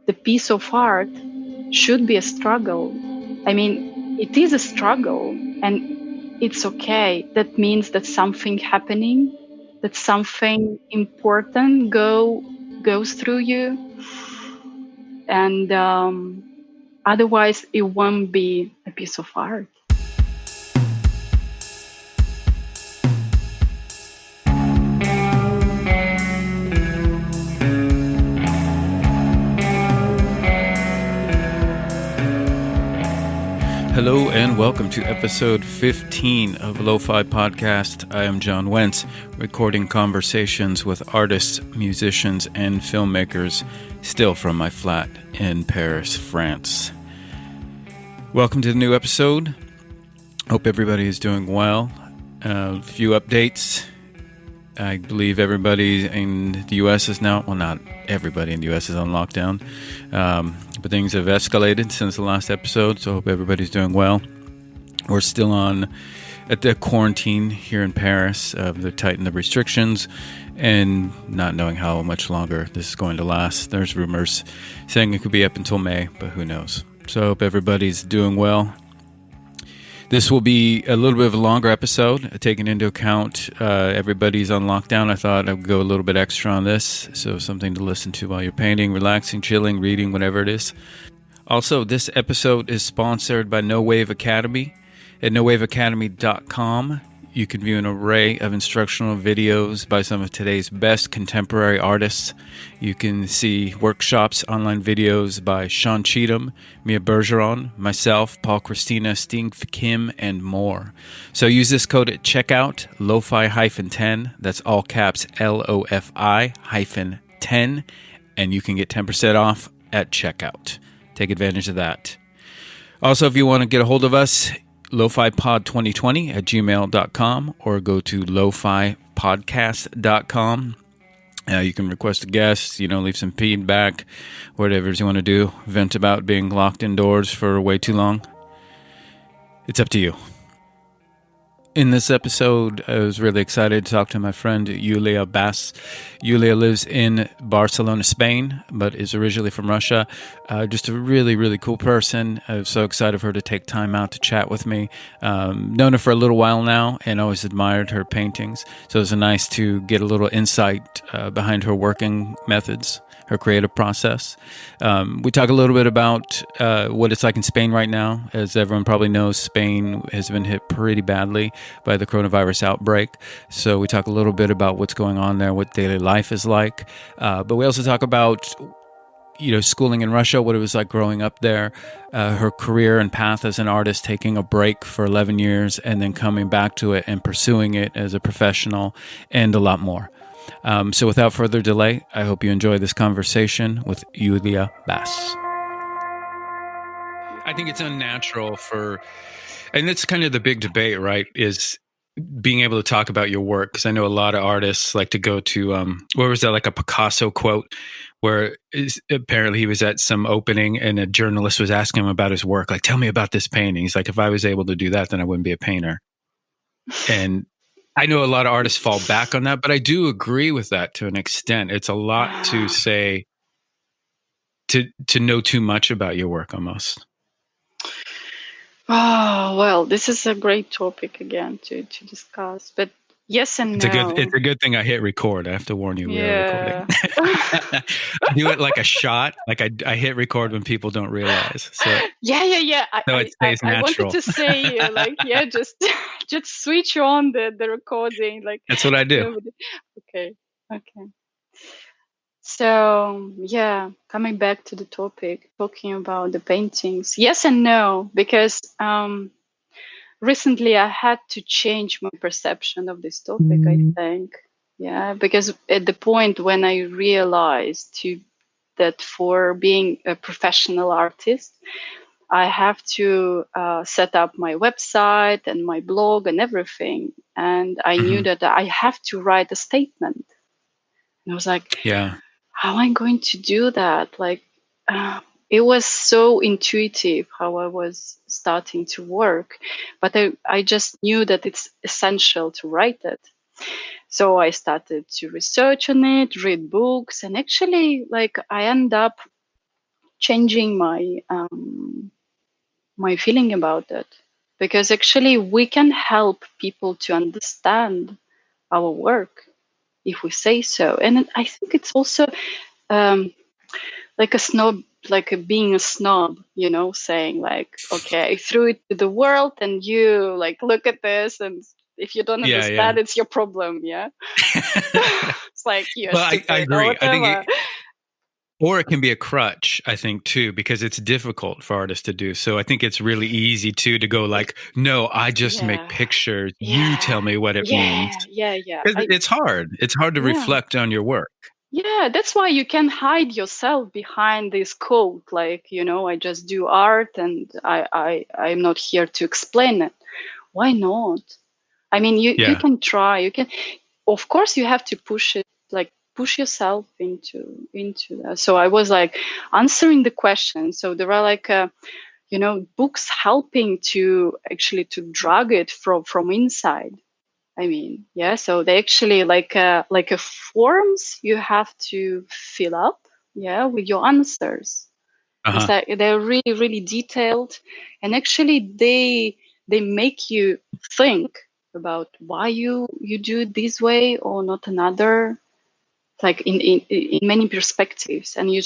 the piece of art should be a struggle. I mean, it is a struggle, and it's okay. That means that something happening, that something important goes through you, and otherwise it won't be a piece of art. Hello and welcome to episode 15 of Lo-Fi Podcast. I am John Wentz, recording conversations with artists, musicians, and filmmakers, still from my flat in Paris, France. Welcome to the new episode. Hope everybody is doing well. A few updates. I believe everybody in the U.S. is now, well, not everybody in the U.S. is on lockdown, but things have escalated since the last episode, so I hope everybody's doing well. We're still at the quarantine here in Paris. They've tightened the restrictions and not knowing how much longer this is going to last. There's rumors saying it could be up until May, but who knows. So I hope everybody's doing well. This will be a little bit of a longer episode, taking into account everybody's on lockdown. I thought I would go a little bit extra on this, so something to listen to while you're painting, relaxing, chilling, reading, whatever it is. Also, this episode is sponsored by No Wave Academy. At nowaveacademy.com, you can view an array of instructional videos by some of today's best contemporary artists. You can see workshops, online videos by Sean Cheatham, Mia Bergeron, myself, Paul Christina, Sting Kim, and more. So use this code at checkout, LOFI-10, that's all caps LOFI-10, and you can get 10% off at checkout. Take advantage of that. Also, if you want to get a hold of us, lofipod2020 at gmail.com or go to lofipodcast.com. You can request a guest, leave some feedback, whatever you want to do. Vent about being locked indoors for way too long. It's up to you. In this episode, I was really excited to talk to my friend Yulia Bas. Yulia lives in Barcelona, Spain, but is originally from Russia. Just a really, really cool person. I was so excited for her to take time out to chat with me. Known her for a little while now and always admired her paintings. So it was nice to get a little insight behind her working methods, her creative process. We talk a little bit about what it's like in Spain right now. As everyone probably knows, Spain has been hit pretty badly by the coronavirus outbreak. So we talk a little bit about what's going on there, what daily life is like. But we also talk about schooling in Russia, what it was like growing up there, her career and path as an artist, taking a break for 11 years and then coming back to it and pursuing it as a professional, and a lot more. So without further delay, I hope you enjoy this conversation with Yulia Bas. I think it's unnatural and it's kind of the big debate, right, is being able to talk about your work. Because I know a lot of artists like to go to, what was that, like a Picasso quote, where apparently he was at some opening and a journalist was asking him about his work. Like, tell me about this painting. He's like, if I was able to do that, then I wouldn't be a painter. And I know a lot of artists fall back on that, but I do agree with that to an extent. It's a lot to say, to know too much about your work almost. Oh, well, this is a great topic again to discuss, but yes and no. It's a good thing I hit record. I have to warn you, we are recording. I do it like a shot. Like I hit record when people don't realize. So yeah. So it stays natural. I wanted to say, just switch on the recording. Like that's what I do. Okay. So coming back to the topic, talking about the paintings, yes and no, because recently I had to change my perception of this topic, I think. Yeah, because at the point when I realized that for being a professional artist, I have to set up my website and my blog and everything. And I knew that I have to write a statement. And I was like, how am I going to do that? Like, it was so intuitive how I was starting to work, but I just knew that it's essential to write it. So I started to research on it, read books, and actually, like, I end up changing my feeling about it, because actually we can help people to understand our work if we say so. And I think it's also um, like a snob, like being a snob, saying like, okay, I threw it to the world and you like look at this, and if you don't Yeah. understand, it's your problem. Yeah. It's like you're Well, I stupid or agree. I think whatever. or it can be a crutch, I think, too, because it's difficult for artists to do. So I think it's really easy too to go like, no, I just make Yeah. pictures. You Yeah. tell me what it means. Yeah. Because it's hard. It's hard to Yeah. reflect on your work. Yeah, that's why you can hide yourself behind this quote, like, I just do art and I'm not here to explain it. Why not? I mean, you Yeah. can try. You can, of course, you have to push it, like push yourself into that. So I was like answering the question. So there are like, books helping to actually to drag it from inside. I mean, yeah. So they actually like a forms you have to fill up, yeah, with your answers. It's Uh-huh. like they're really, really detailed, and actually they make you think about why you do it this way or not another, like in many perspectives. And you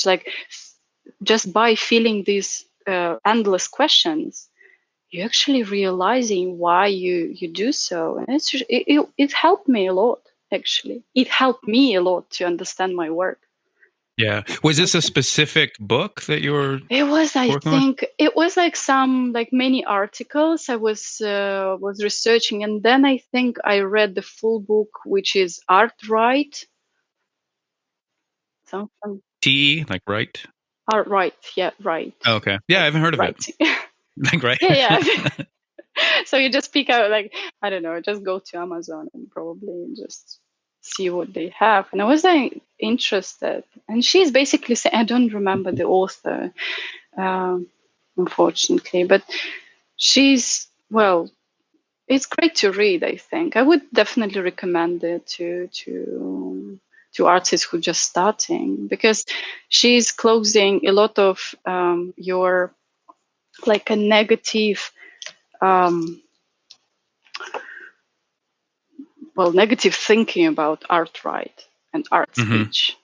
just by filling these endless questions, you're actually realizing why you do so. And it helped me a lot. Actually, it helped me a lot to understand my work. Yeah. Was this a Okay. specific book that you were It was, I working with? think, it was like some like many articles I was researching, and then I think I read the full book, which is Art Right. Something TE, like right? Art Right, yeah, right, Oh, okay. Yeah, I like haven't heard of it. writing. Like right. Yeah, yeah. So you just pick out like, I don't know, just go to Amazon and probably just see what they have. And I was like interested, and she's basically saying, I don't remember the author, um, unfortunately, but she's, well, it's great to read. I think I would definitely recommend it to artists who just starting, because she's closing a lot of your like a negative um, negative thinking about art right and art Hmm. speech.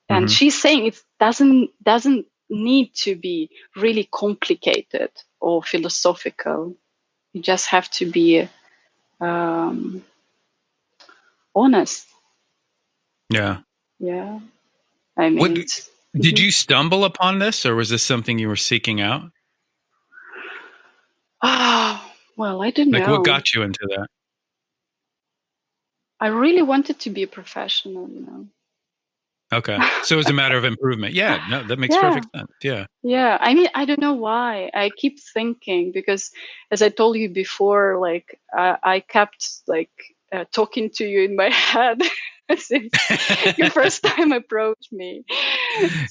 And Hmm. she's saying it doesn't need to be really complicated or philosophical. You just have to be um, honest. Yeah. Yeah, I What mean, it's, did mhm. you stumble upon this, or was this something you were seeking out? Well, I don't Like, what know. got you into that? I really wanted to be a professional, Okay. So it was a matter of improvement. Yeah, no, that makes Yeah. perfect sense. Yeah. Yeah, I mean, I don't know why. I keep thinking because, as I told you before, like I kept like talking to you in my head since your first time approached me.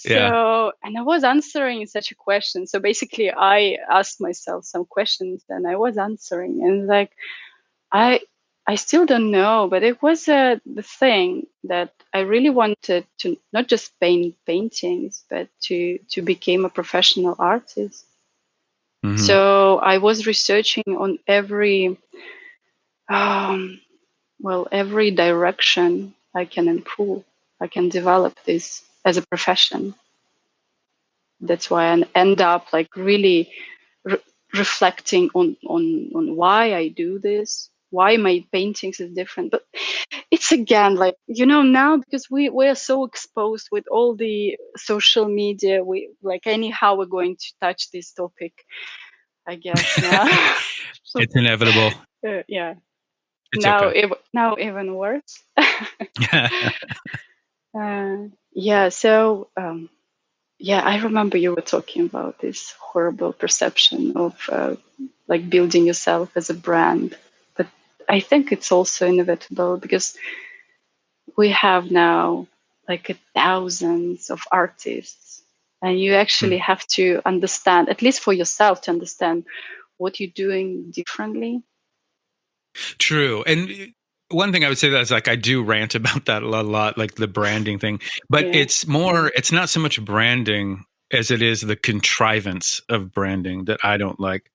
Yeah. So, and I was answering such a question. So basically, I asked myself some questions, and I was answering, and like I I still don't know, but it was the thing that I really wanted to not just paint paintings, but to become a professional artist. Hmm. So I was researching on um, every direction I can improve. I can develop this as a profession. That's why I end up like really re- reflecting on why I do this, why my paintings is different. But it's again like, now, because we're so exposed with all the social media, we like anyhow we're going to touch this topic, I guess now. So, It's inevitable. yeah, It's okay. now even worse. Yeah, so yeah, I remember you were talking about this horrible perception of like building yourself as a brand. But I think it's also inevitable because we have now like thousands of artists, and you actually Mm. have to understand, at least for yourself, to understand what you're doing differently. True. And one thing I would say that is like I do rant about that a lot, like the branding thing, but Yeah. it's more, it's not so much branding. as it is the contrivance of branding that I don't like.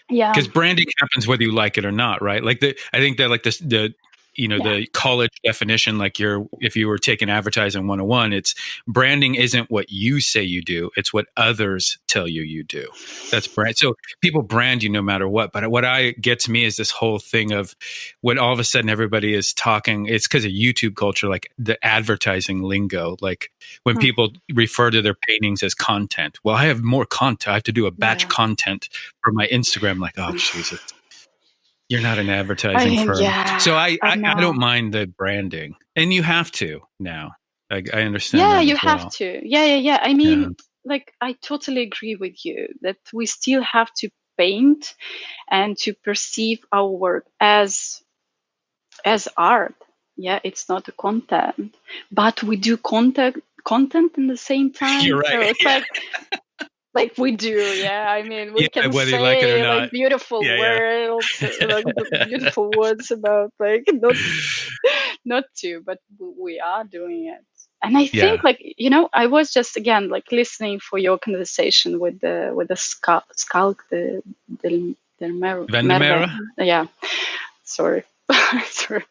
Yeah. Because branding happens whether you like it or not, right? Like I think that like the the college definition, like if you were taking advertising 101, it's branding isn't what you say you do, it's what others tell you do. That's brand. So people brand you no matter what. But what I gets me is this whole thing of when all of a sudden everybody is talking, it's because of YouTube culture, like the advertising lingo, like when people refer to their paintings as content. Well, I have more content. I have to do a batch content for my Instagram. Like, oh, Jesus. You're not an advertising firm. So I don't mind the branding. And you have to now. I understand that you as have well. to. Yeah. I mean, like, I totally agree with you that we still have to paint and to perceive our work as art. Yeah, it's not a content, but we do content in the same time. You're right. So it's like we do. Yeah, I mean, we can whether say you like it or not. like beautiful words, like beautiful words about like not to, but we are doing it. And I think like, I was just again like listening for your conversation with the skulk, the Vendemera? yeah. Sorry. Sorry.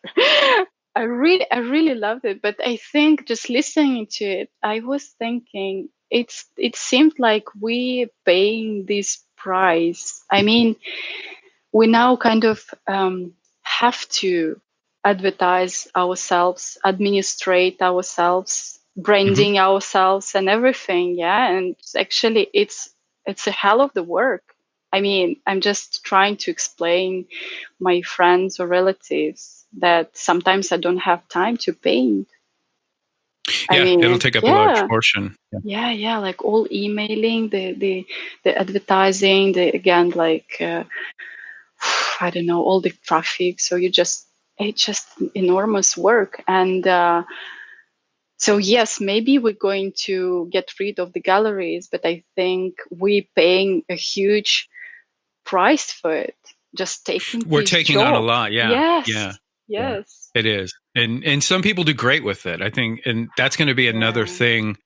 I really loved it, but I think just listening to it, I was thinking it seemed like we paying this price. I mean, we now kind of have to advertise ourselves, administrate ourselves, branding ourselves, and everything. Yeah, and actually, it's a hell of the work. I mean, I'm just trying to explain my friends or relatives that sometimes I don't have time to paint. Yeah, it'll take up a large portion. Yeah, like all emailing, the advertising, again like I don't know, all the traffic. So it's just enormous work. And so yes, maybe we're going to get rid of the galleries, but I think we're paying a huge price for it. Just taking We're this taking job. on a lot. Yeah. Yes. Yeah, it is. And some people do great with it, I think. And that's going to be another thing,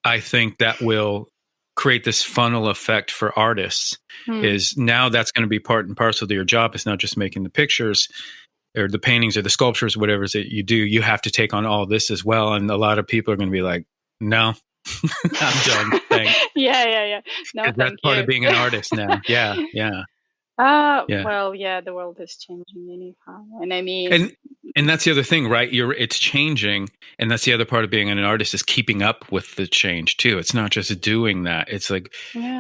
I think, that will create this funnel effect for artists. Is now that's going to be part and parcel of your job. It's not just making the pictures or the paintings or the sculptures, whatever it is that you do. You have to take on all this as well. And a lot of people are going to be like, no, I'm done. Thanks. Yeah. No, thank that's you. part of being an artist now. Yeah. Well, yeah, the world is changing anyhow. And I mean, and that's the other thing, right? It's changing, and that's the other part of being an artist is keeping up with the change too. It's not just doing that. It's like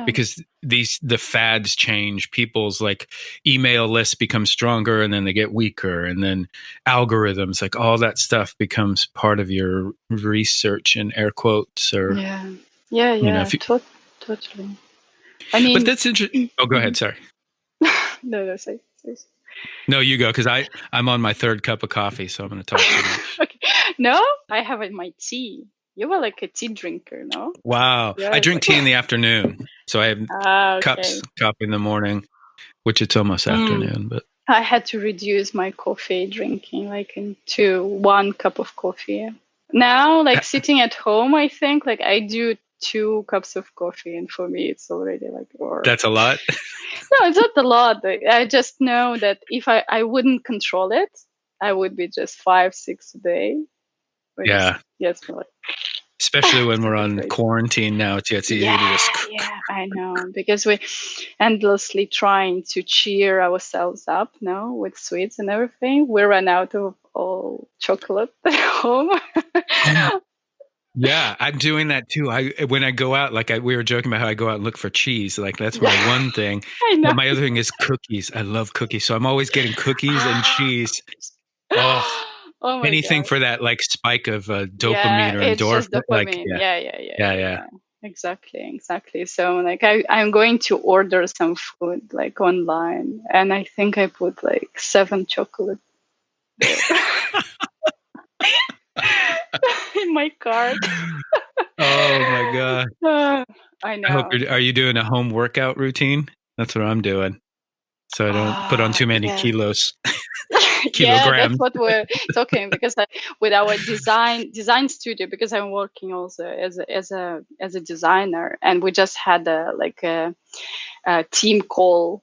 because the fads change, people's like email lists become stronger and then they get weaker, and then algorithms, like all that stuff becomes part of your research in air quotes or totally. I mean, but that's interesting. Oh, go ahead. Sorry. No, say. No, you go, because I'm on my third cup of coffee, so I'm going to talk too much. Okay. No, I have my tea. You were like a tea drinker, no? Wow. Yeah, I drink tea in the afternoon. So I have cups, coffee in the morning, which it's almost afternoon. But I had to reduce my coffee drinking like into 1 cup of coffee. Now, like sitting at home, I think like I do 2 cups of coffee, and for me it's already like that's a lot. No, it's not a lot. I just know that if I wouldn't control it, I would be just 5, 6 a day. Yes, like, especially when we're on quarantine now. It's easy to just. Yeah, I know, because we're endlessly trying to cheer ourselves up, no, with sweets and everything. We run out of all chocolate at home. Yeah, I'm doing that too. When I go out, like we were joking about how I go out and look for cheese. Like that's my one thing. I know. But my other thing is cookies. I love cookies, so I'm always getting cookies and cheese. Oh my anything God. For that like spike of dopamine or endorphin. Just dopamine. Like, yeah. Exactly. So like I'm going to order some food like online, and I think I put like 7 chocolate in my cart. Oh my God. I know. Are you doing a home workout routine? That's what I'm doing. so I don't put on too many Yeah. kilos. Yeah, that's Kilograms. what we're talking, because with our design studio, because I'm working also as a designer, and we just had a team call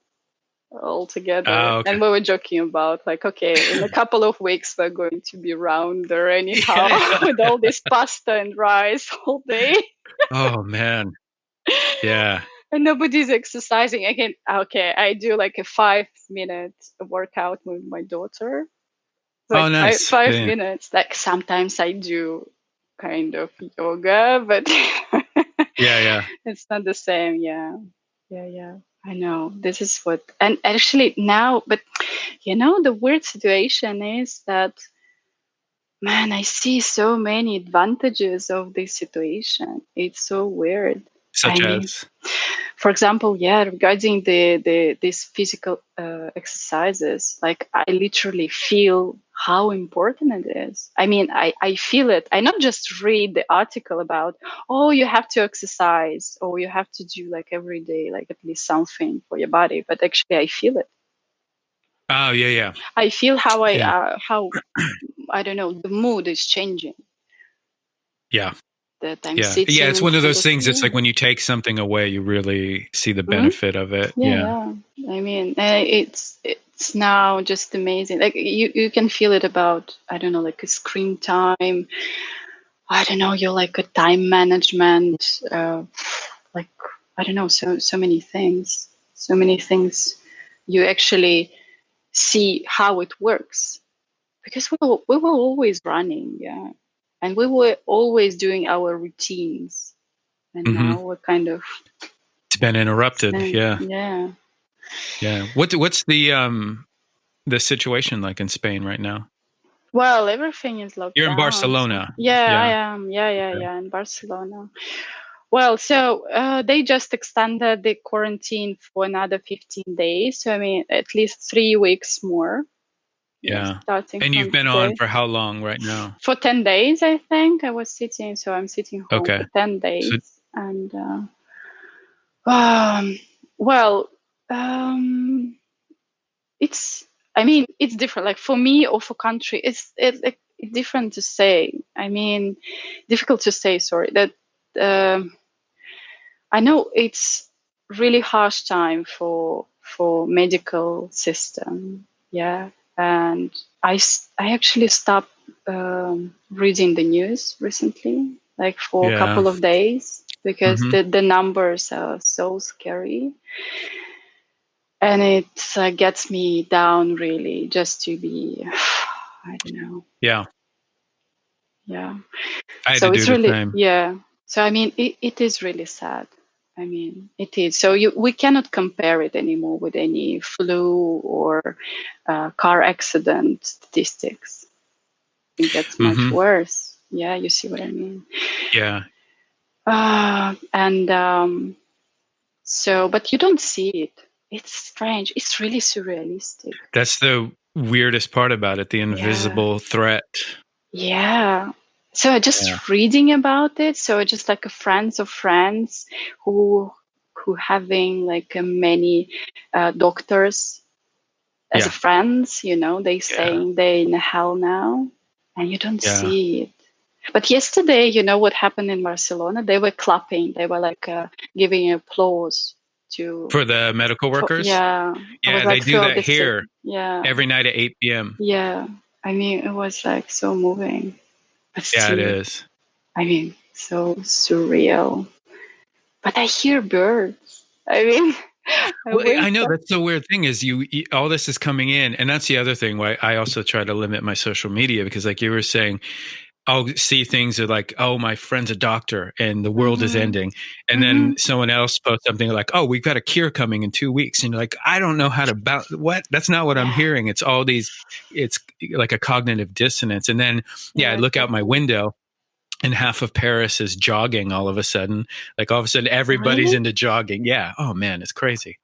all together, Oh, okay. and we were joking about, like, okay, in a couple of weeks we're going to be rounder anyhow, Yeah, yeah. with all this pasta and rice all day. Oh man. Yeah. And nobody's exercising again. Okay, I do like a 5 minute workout with my daughter, Oh, like five, nice. five Yeah. minutes. Like sometimes I do kind of yoga, but Yeah. Yeah. it's not the same. Yeah, yeah. I know this is what, and actually now, but the weird situation is that, man, I see so many advantages of this situation. It's so weird. I Such mean, as. for example, yeah, regarding these physical exercises, like I literally feel how important it is. I mean, I feel it. I not just read the article about, oh, you have to exercise, or you have to do like every day, like at least something for your body, but actually I feel it. Oh, yeah. Yeah. I feel Yeah. how I don't know, the mood is changing, Yeah. that I'm Yeah. Yeah. sitting It's in one of front those of things. It's like you. when you take something away, you really see the Mhm. benefit of it. Yeah, Yeah. yeah. I mean, it's now just amazing. Like you can feel it about, I don't know, like a screen time. I don't know, you're like a time management. Like I don't know, so many things. So many things. You actually see how it works, because we were always running, yeah, and we were always doing our routines, and Hmm. now we're kind of It's been interrupted. Yeah. yeah. Yeah. What's the situation like in Spain right now? Well, everything is locked You're in down. So Barcelona. yeah, I Yeah. am. Yeah, yeah, Okay. yeah, in Barcelona. Well, so they just extended the quarantine for another 15 days. So I mean, at least 3 weeks more. Yeah, Yeah. starting And you've from been on today. for how long right now? For 10 days, I think I was sitting. So I'm sitting home Okay. for 10 So, days, and um, well, um, it's. I mean, it's different. Like for me or for country, it's different to say. I mean, difficult to say. Sorry, that I know it's really harsh time for medical system. Yeah, and I actually stopped reading the news recently, like for a yeah. couple of days, because Hmm. the numbers are so scary, and it gets me down really, just to be I don't know. Yeah. Yeah, I had to so do it's the really, same. yeah, so I mean it is really sad. I mean it is, so we cannot compare it anymore with any flu or car accident statistics. It gets much Hmm. worse. Yeah, you see what I mean. Yeah. And so, but you don't see it. It's strange. It's really surrealistic. That's the weirdest part about it, the Yeah. invisible threat. Yeah. So Yeah. just reading about it. So just like a friends of friends who having like many doctors as a Yeah. friends, they Yeah. saying they in hell now, and you don't Yeah. see it. But yesterday, what happened in Barcelona? They were clapping. They were like giving applause to. For the medical workers? Yeah, I was Yeah, they like do throughout that the city. here Yeah, every night at 8 p.m. yeah. I mean, it was like so moving, but Yeah, it still, is. I mean, so surreal. But I hear birds. I mean, I Well, I wake know up. that's the weird thing is all this is coming in, and that's the other thing why I also try to limit my social media because, like you were saying, I'll see things that like, oh, my friend's a doctor and the world is Mm-hmm. ending, and Mm-hmm. then someone else posts something like, oh, we've got a cure coming in 2 weeks, and you're like, I don't know how to what? That's not what I'm Yeah. hearing. It's all these, it's like a cognitive dissonance, and then yeah, I Yeah. look out my Exactly. window and half of Paris is jogging all of a sudden. Like all of a sudden, everybody's Really? into jogging. Yeah. Oh man, it's crazy.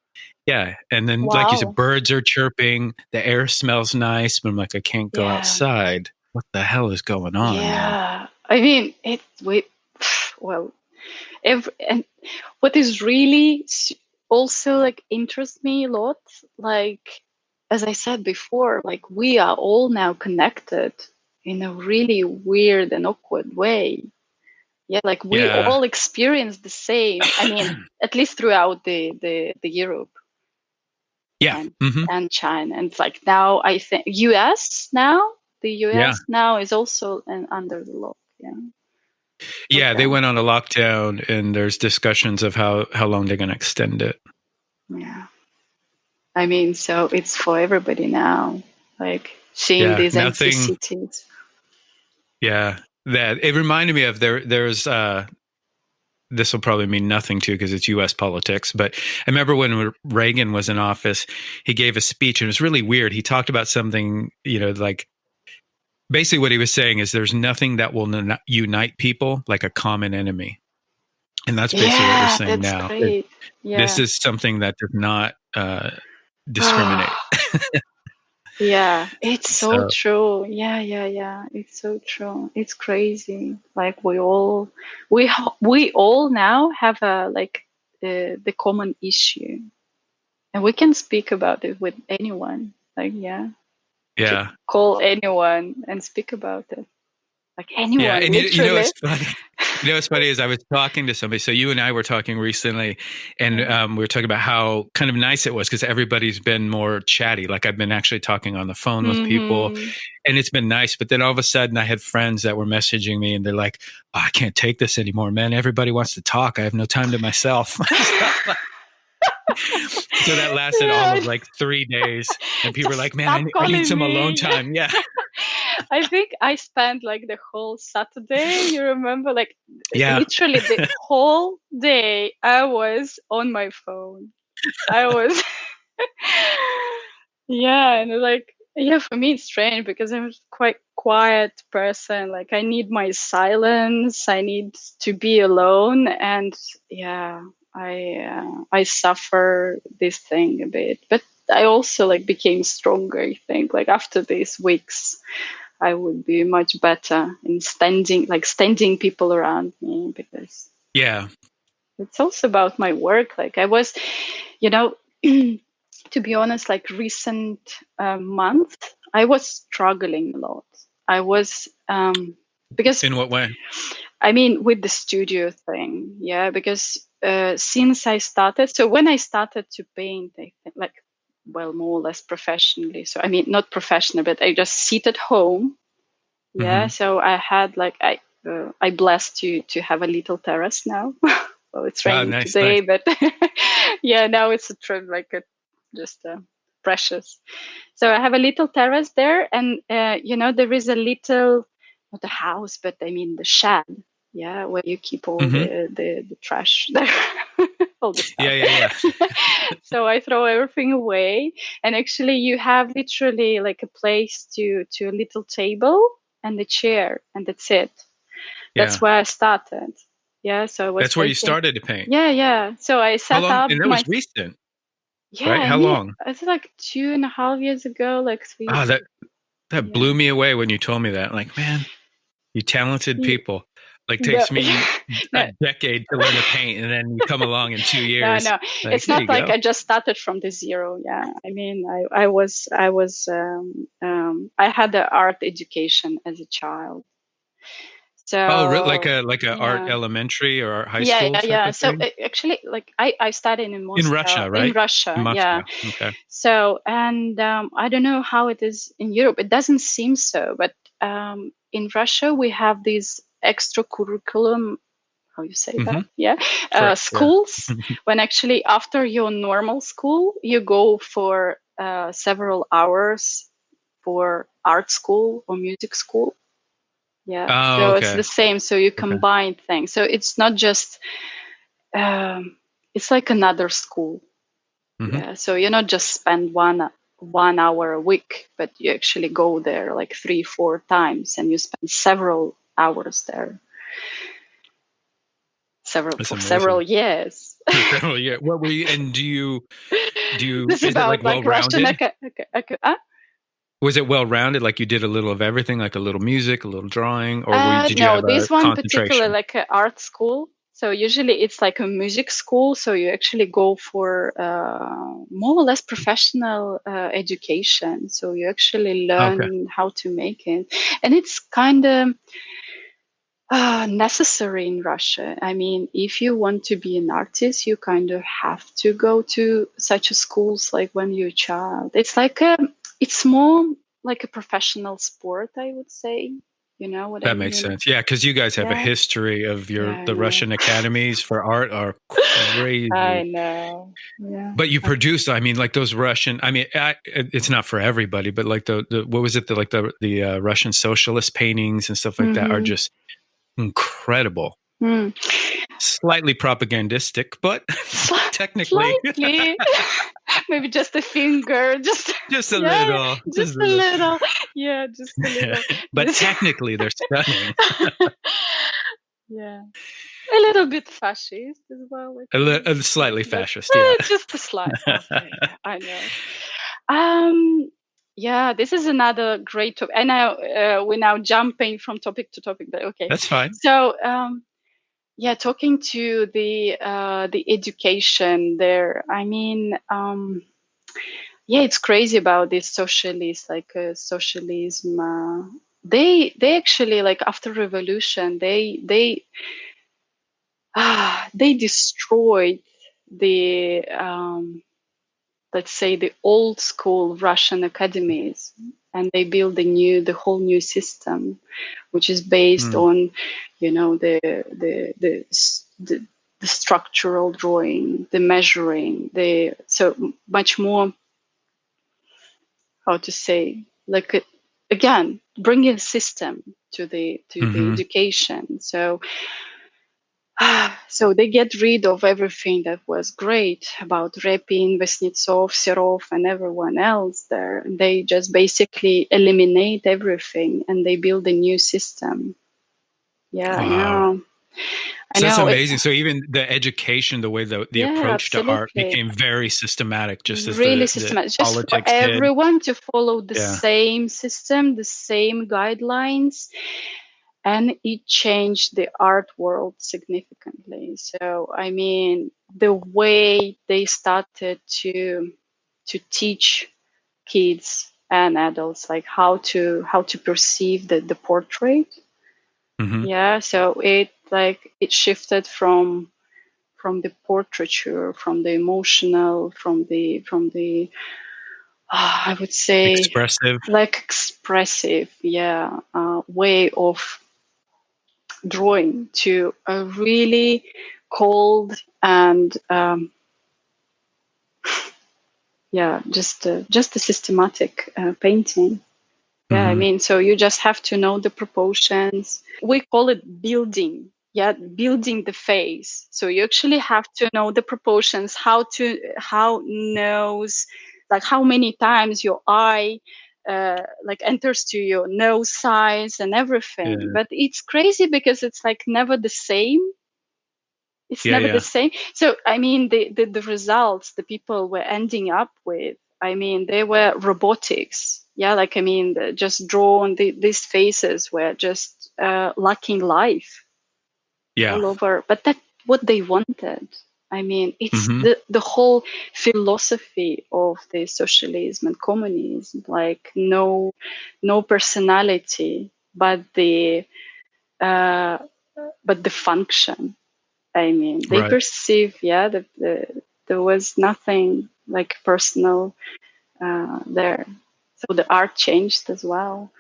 Yeah. And then, like you said, Wow. birds are chirping. The air smells nice, but I'm like, I can't go Yeah. outside. What the hell is going on, man? Yeah. I mean, well, and what is really also like interests me a lot. Like, as I said before, like we are all now connected in a really weird and awkward way. Yeah, like we Yeah. all experience the same. I mean, at least throughout the Europe Yeah. and Hmm. and China. And like now I think US now, the Yeah. US now is also under the law. Yeah. Yeah. They Okay. went on a lockdown, and there's discussions of how long they're going to extend it. Yeah. I mean, so it's for everybody now, like seeing Yeah. these empty Nothing. cities. Yeah. That it reminded me of there's this will probably mean nothing to you because it's US politics. But I remember when Reagan was in office, he gave a speech and it was really weird. He talked about something, like basically what he was saying is there's nothing that will unite people like a common enemy. And that's basically what we're Yeah, saying that's now. great. This Yeah. is something that does not discriminate. Yeah, it's so So, true. Yeah. It's so true. It's crazy. Like we all now have a like the common issue, and we can speak about it with anyone. Like, yeah, we can yeah. call anyone and speak about it. Like Yeah. anyone, And literally. it's funny. What's funny is I was talking to somebody. So you and I were talking recently, and Yeah. we were talking about how kind of nice it was because everybody's been more chatty. Like I've been actually talking on the phone with people, Mm-hmm. and it's been nice. But then all of a sudden, I had friends that were messaging me, and they're like, oh, "I can't take this anymore, man. Everybody wants to talk. I have no time to myself." So that lasted all Yeah, of like 3 days, and people were just like, "Man, stop I need calling some alone me. Yeah. time." Yeah, I think I spent like the whole Saturday, you remember, like yeah, literally the whole day I was on my phone. I was, yeah, and like, yeah, for me it's strange because I'm quite quiet person. Like I need my silence. I need to be alone, and yeah, I suffer this thing a bit, but I also like became stronger. I think like after these weeks, I would be much better in standing people around me because yeah. it's also about my work. Like I was, you know, to be honest, like recent month, I was struggling a lot. I was because In what way? I mean with the studio thing, yeah, because since I started, so when I started to paint, I think like well more or less professionally. So I mean not professional, but I just sit at home. Yeah, Mm-hmm. so I had like I blessed to have a little terrace now. Well, it's Ah, raining nice, nice. today, but yeah, now it's a trip like a just precious. So I have a little terrace there, and there is a little not a house, but I mean the shed. Yeah, where you keep all Mm-hmm. the trash there, all the Yeah, stuff. yeah, yeah, So I throw everything away, and actually you have literally like a place to a little table and a chair, and that's it. That's yeah. where I started. Yeah, so I was That's where you painting. started to paint. Yeah. So I How set long? up And that my. was recent, Yeah, right? I How mean, long? it's like 2.5 years ago, like three. Ah, that Yeah. blew me away when you told me that. Like, man, you talented Yeah. people. Like, No, takes me a no, decade to learn to paint, and then you come along in 2 years. no. Like, It's there not you like go. I just started from the zero. Yeah, I mean, I was I had the art education as a child. Oh, So like a art yeah, elementary or art high yeah, school yeah, type yeah. of So thing actually, like I studied in in Moscow, Russia, in right? In Russia. Yeah. Moscow. Okay. So and I don't know how it is in Europe. It doesn't seem so, but in Russia we have these extra curriculum. How you say Mm-hmm. that? Yeah, Correct. Yeah. schools. When actually after your normal school, you go for several hours for art school or music school. Yeah, Oh, so it's okay. the same. So you Okay. combine things. So it's not just it's like another school. Mm-hmm. Yeah, so you not just spend one hour a week, but you actually go there like 3-4 times, and you spend several hours there, several That's for several amazing. years. Several years. What were you? And This is is it like about well like Russian. rounded? Huh? Was it well rounded? Like you did a little of everything, like a little music, a little drawing, or did you No, have a this one particular concentration? like art school. So usually it's like a music school. So you actually go for more or less professional education. So you actually Okay. learn how to make it. And it's kind of necessary in Russia. I mean, if you want to be an artist, you kind of have to go to such a schools like when you're a child. It's like it's more like a professional sport, I would say. You know what I That makes mean? sense. Yeah, because you guys have a Yeah. history of Yeah, I the know. Russian academies for art are crazy. I know. Yeah. But you produce, I mean, like those Russian. I mean, it's not for everybody, but like the what was it? The Russian socialist paintings and stuff like that are Mm-hmm. just incredible. Mm. Slightly propagandistic, but technically, Slightly, maybe just a finger, just just a yeah, little, just just a a little. little, yeah, just a little. But This, technically, they're stunning. yeah, a little bit fascist as well. I think, Slightly but fascist, yeah. just a slight. Okay, yeah, I know. Yeah, this is another great topic. And now we're now jumping from topic to topic, but okay. That's fine. So yeah, talking to the education there. I mean, yeah, it's crazy about this socialists, like socialism. They actually like after revolution, they destroyed the let's say the old school Russian academies, and they build the whole new system, which is based Mm. on, you know, the structural drawing, the measuring, the so much more, how to say, like again bringing system to the Hmm. education. So so they get rid of everything that was great about Repin, Vesnitsov, Serov, and everyone else there. They just basically eliminate everything and they build a new system. Yeah, I Wow. know. I So that's know. amazing. So even the education, the way the Yeah, approach to art absolutely. became very systematic, just as Really the systematic. Just for politics did. everyone to follow the Yeah. same system, the same guidelines, and it changed the art world significantly. So I mean, the way they started to teach kids and adults like how to perceive the portrait. Hmm. Yeah, so it shifted from the portraiture, from the emotional, from the I would say Expressive. like expressive, yeah, way of drawing to a really cold and yeah, just a systematic painting. Yeah, I Hmm. mean, so you just have to know the proportions. We call it building. Yeah, building the face. So you actually have to know the proportions, how nose, like how many times your eye like enters to your nose size and everything. Yeah. But it's crazy because it's like never the same. It's Yeah. never the Yeah. same. So I mean, the results the people were ending up with, I mean, they were robotics. Yeah, like I mean, just drawn these faces were just lacking life Yeah. all over. But that's what they wanted. I mean, it's Hmm. the whole philosophy of the socialism and communism, like no personality, uh, but the function. I mean, they Right. perceive, yeah, that there was nothing like personal there. So the art changed as well.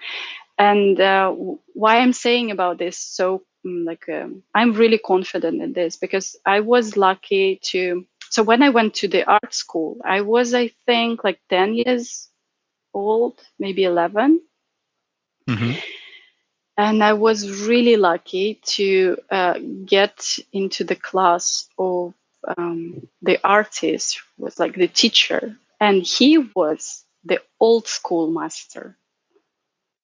And why I'm saying about this, so I'm really confident in this because I was lucky to. So when I went to the art school, I was, I think, like 10 years old, maybe 11. Hmm. And I was really lucky to get into the class of the artist, who was like the teacher, and he was the old school master.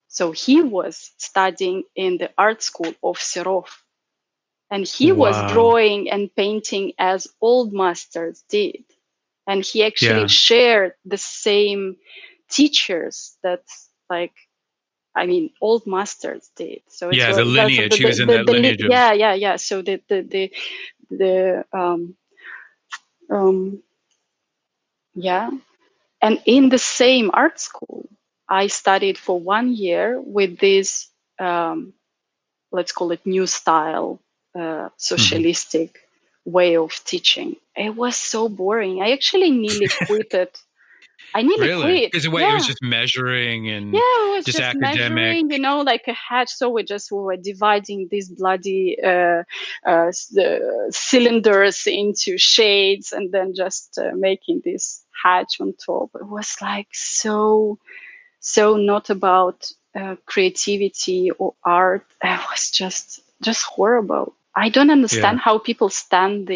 So he was studying in the art school of Serov, and he was Wow. drawing and painting as old masters did. And he actually Yeah. shared the same teachers that like I mean, old masters did. So it's Yeah, the that's lineage. He was in that lineage of. yeah. So the um yeah, and in the same art school, I studied for 1 year with this let's call it new style Mhm. socialistic way of teaching. It was so boring. I actually nearly quit it. I nearly Really? quit. Because the way it was Yeah. just measuring Yeah, and it was just just academic. measuring, like a hatch. So we were dividing these bloody the cylinders into shades, and then just making this hatch on top. It was like so not about creativity or art. It was just horrible. I don't Yeah. understand how people stand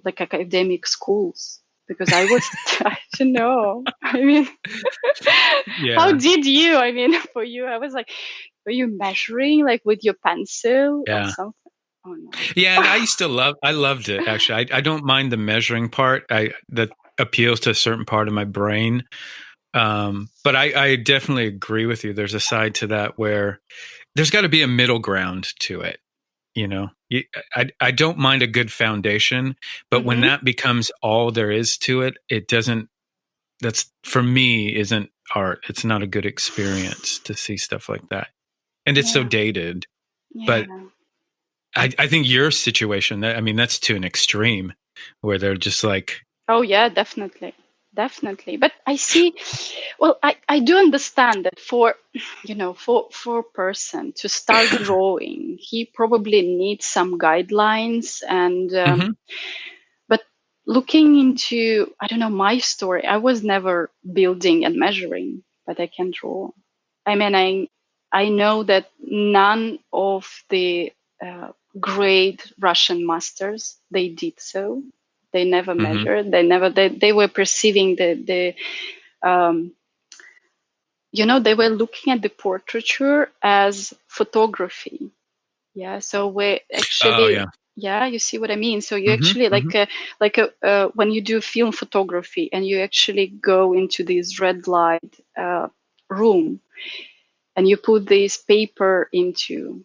like academic schools, because I was I don't know. I mean, how Yeah. did you? I mean, for you, I was like, were you measuring like with your pencil or Yeah. something? Oh no. Yeah. And I loved it actually. I don't mind the measuring part. That appeals to a certain part of my brain. But I definitely agree with you. There's a side to that where there's got to be a middle ground to it. I don't mind a good foundation, but when Mm-hmm. that becomes all there is to it, it doesn't, that's for me isn't art. It's not a good experience to see stuff like that. And it's so Yeah. dated. Yeah. But I think your situation, I mean, that's to an extreme where they're just like, Oh yeah, definitely. Definitely. But I see, well, I do understand that for, for a person to start drawing, he probably needs some guidelines. And hmm but looking into, I don't know, my story, I was never building and measuring, but I can draw. I mean, I know that none of the great Russian masters, they did so. They never hmm measured. They were perceiving the they were looking at the portraiture as photography. Yeah, so we oh actually, yeah. yeah, you see what I mean. So you hmm actually hmm when you do film photography and you actually go into this red light room, and you put this paper into,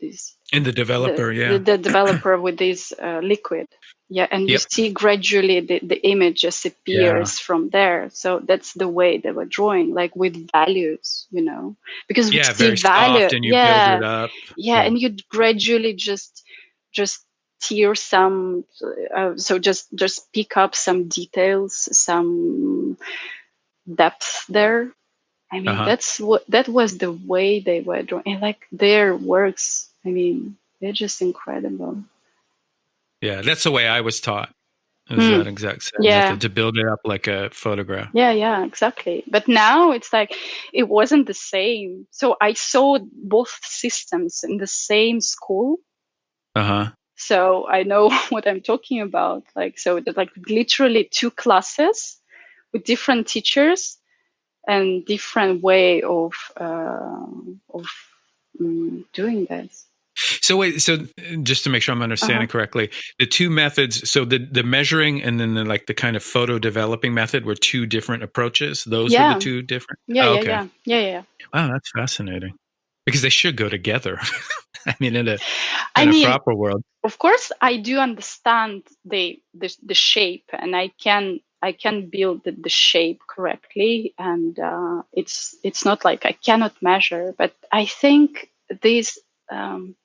this And the developer, yeah. the developer with this liquid. Yeah, and you Yep. see gradually the image just Yeah. appears from there. So that's the way they were drawing, like with values, because we Yeah. see Very value. soft and you build it Yeah, up. yeah, Yeah. and you gradually just tear some, so just pick up some details, some depth there. I Uh mean, huh. that was the way they were drawing, and like their works. I mean, they're just incredible. Yeah. That's the way I was taught. It was Hmm. that exact same Yeah, method to build it up like a photograph. yeah, exactly. But now it's like it wasn't the same. So I saw both systems in the same school. Uh huh. So I know what I'm talking about. Like, so there's like literally two classes with different teachers and different way of doing this. So wait, so just to make sure I'm Uh-huh. understanding correctly, the two methods, so the measuring and then the kind of photo developing method were two different approaches. Those were the Yeah, two different. yeah, Oh, yeah, okay. yeah, yeah, yeah. Wow, that's fascinating. Because they should go together. I mean, I in a mean, proper world. of course, I do understand the shape, and I can build the shape correctly, and it's not like I cannot measure, but I think these um,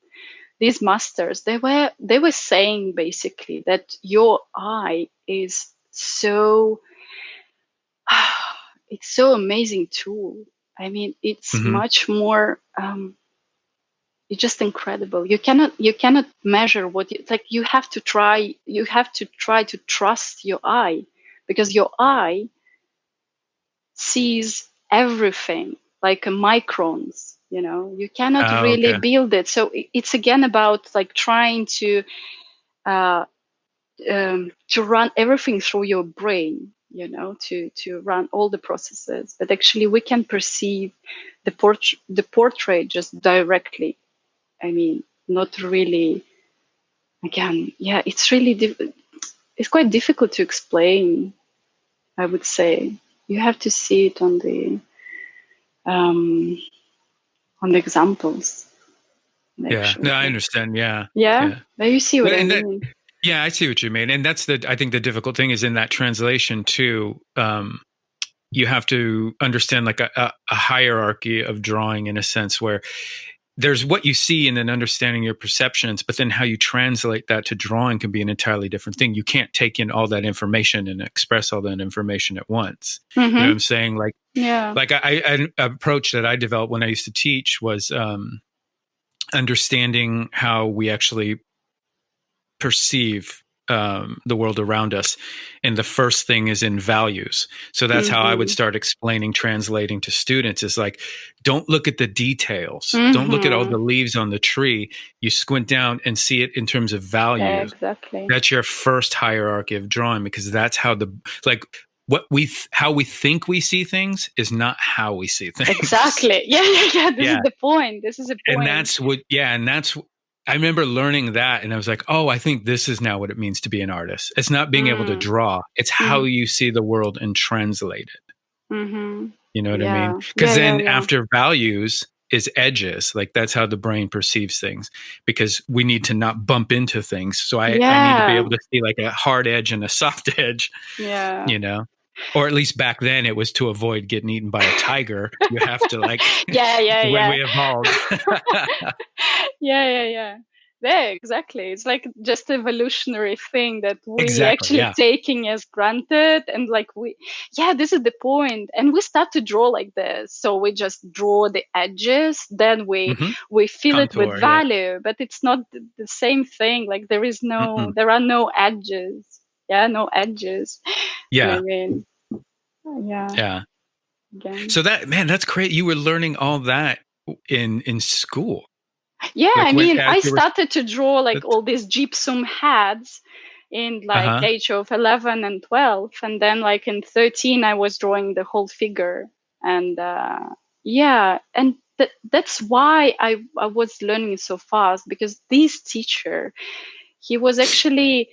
these masters, they were saying basically that your eye is so it's so amazing tool. I mean, it's hmm much more. It's just incredible. You cannot measure what you like. You have to try to trust your eye, because your eye sees everything like a microns. You cannot Oh, really okay. build it. So it's again about like trying uh, to run everything through your brain, to run all the processes. But actually, we can perceive the portrait just directly. I mean, not really. Again, yeah, it's quite difficult to explain. I would say you have to see it on the. on the examples. Yeah. No, Actually, I understand. Yeah. yeah, Yeah. but you see what But I and that, mean. yeah, I see what you mean. And that's I think the difficult thing is in that translation too. You have to understand like a hierarchy of drawing in a sense where there's what you see and then understanding your perceptions, but then how you translate that to drawing can be an entirely different thing. You can't take in all that information and express all that information at once. You know what I'm saying? Yeah. Like an approach that I developed when I used to teach was understanding how we actually perceive the world around us. And the first thing is in values. So that's how I would start explaining, translating to students is like, don't look at the details. Don't look at all the leaves on the tree. You squint down and see it in terms of values. Exactly. That's your first hierarchy of drawing, because that's how how we think we see things is not how we see things. Exactly. Yeah. This is the point. This is the point. And that's I remember learning that, and I was like, oh, I think this is now what it means to be an artist. It's not being able to draw. It's how you see the world and translate it. You know what I mean? Because then after values is edges. Like that's how the brain perceives things, because we need to not bump into things. So I need to be able to see like a hard edge and a soft edge, you know? Or at least back then it was to avoid getting eaten by a tiger. You have to like, when we evolved. Yeah, exactly. It's like just evolutionary thing that we actually taking as granted, and like this is the point. And we start to draw like this. So we just draw the edges, then we fill it with value, but it's not the same thing. Like there are no edges. Yeah, no edges. Yeah. I mean, yeah. Again. So that's great. You were learning all that in school. Yeah, like I mean, I started to draw like all these gypsum heads in like age of 11 and 12. And then like in 13, I was drawing the whole figure. And and that's why I was learning so fast, because this teacher, he was actually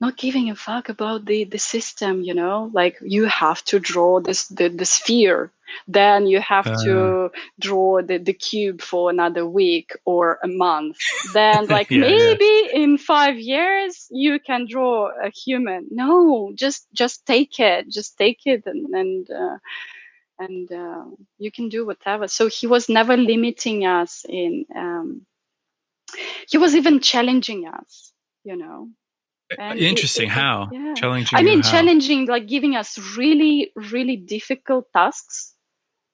not giving a fuck about the system, you know, like you have to draw the sphere, then you have to draw the cube for another week or a month, then like maybe in 5 years you can draw a human. No, just take it and you can do whatever. So he was never limiting us in he was even challenging us, you know. And interesting. How? Challenging? I mean, challenging, like giving us really, really difficult tasks.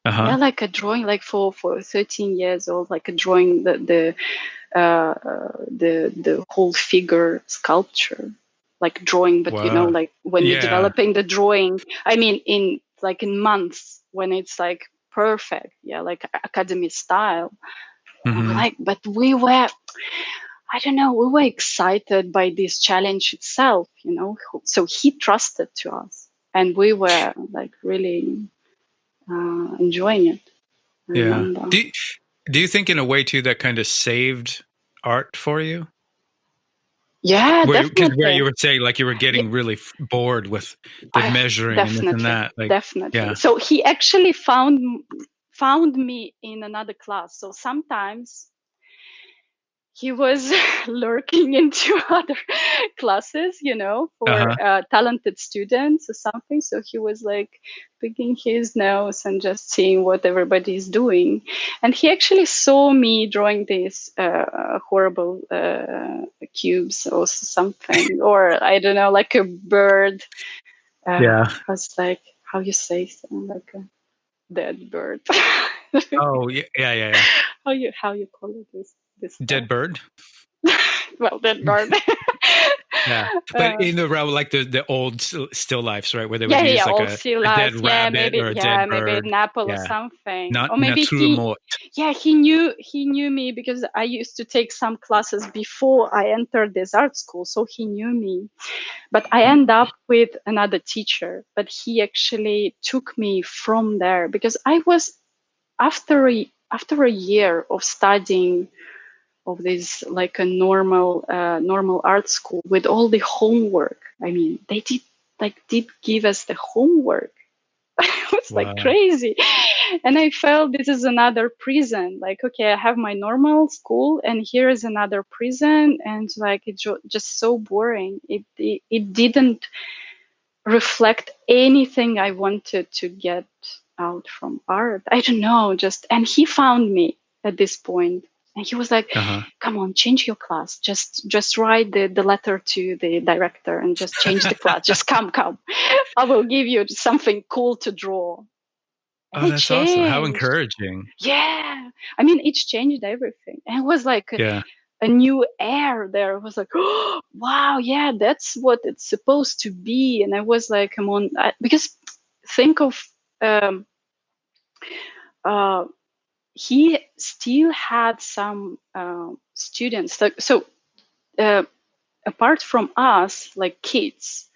Yeah, like a drawing, like for 13 years old, like a drawing the whole figure sculpture, like drawing. But you know, like when you're developing the drawing, I mean, in months when it's like perfect, like academy style. Like, but we were. I don't know, we were excited by this challenge itself, you know, so he trusted to us and we were like really enjoying it. I remember. Do you think in a way too that kind of saved art for you? Yeah, definitely. Where you were saying like you were getting really bored with the measuring and this and that. Like, definitely. So he actually found me in another class. So sometimes he was lurking into other classes, you know, for talented students or something. So he was like picking his nose and just seeing what everybody is doing. And he actually saw me drawing these horrible cubes or something, or I don't know, like a bird. I was like, how you say something, like a dead bird. Oh, yeah. How you call it this dead bird? Well, dead bird. Yeah, but in the realm like the old still lifes, right, where they would use like a dead rabbit or a dead bird, maybe an apple or something. Not or maybe he knew me because I used to take some classes before I entered this art school, so he knew me. But I end up with another teacher, but he actually took me from there, because I was after a year of studying of this like a normal art school with all the homework. I mean, they did give us the homework, It was like Wow. crazy. And I felt this is another prison. Like, okay, I have my normal school and here is another prison. And like, it's just so boring. It didn't reflect anything I wanted to get out from art. I don't know, and he found me at this point. And he was like, Uh-huh. come on, change your class. Just write the letter to the director and just change the class. Just come. I will give you something cool to draw. And Oh, it that's awesome. How changed. encouraging. Yeah. I mean, it changed everything. And it was like Yeah. a new air there. It was like, oh, wow, yeah, that's what it's supposed to be. And I was like, come on, because think of, um, uh, he still had some students. So apart from us, like kids,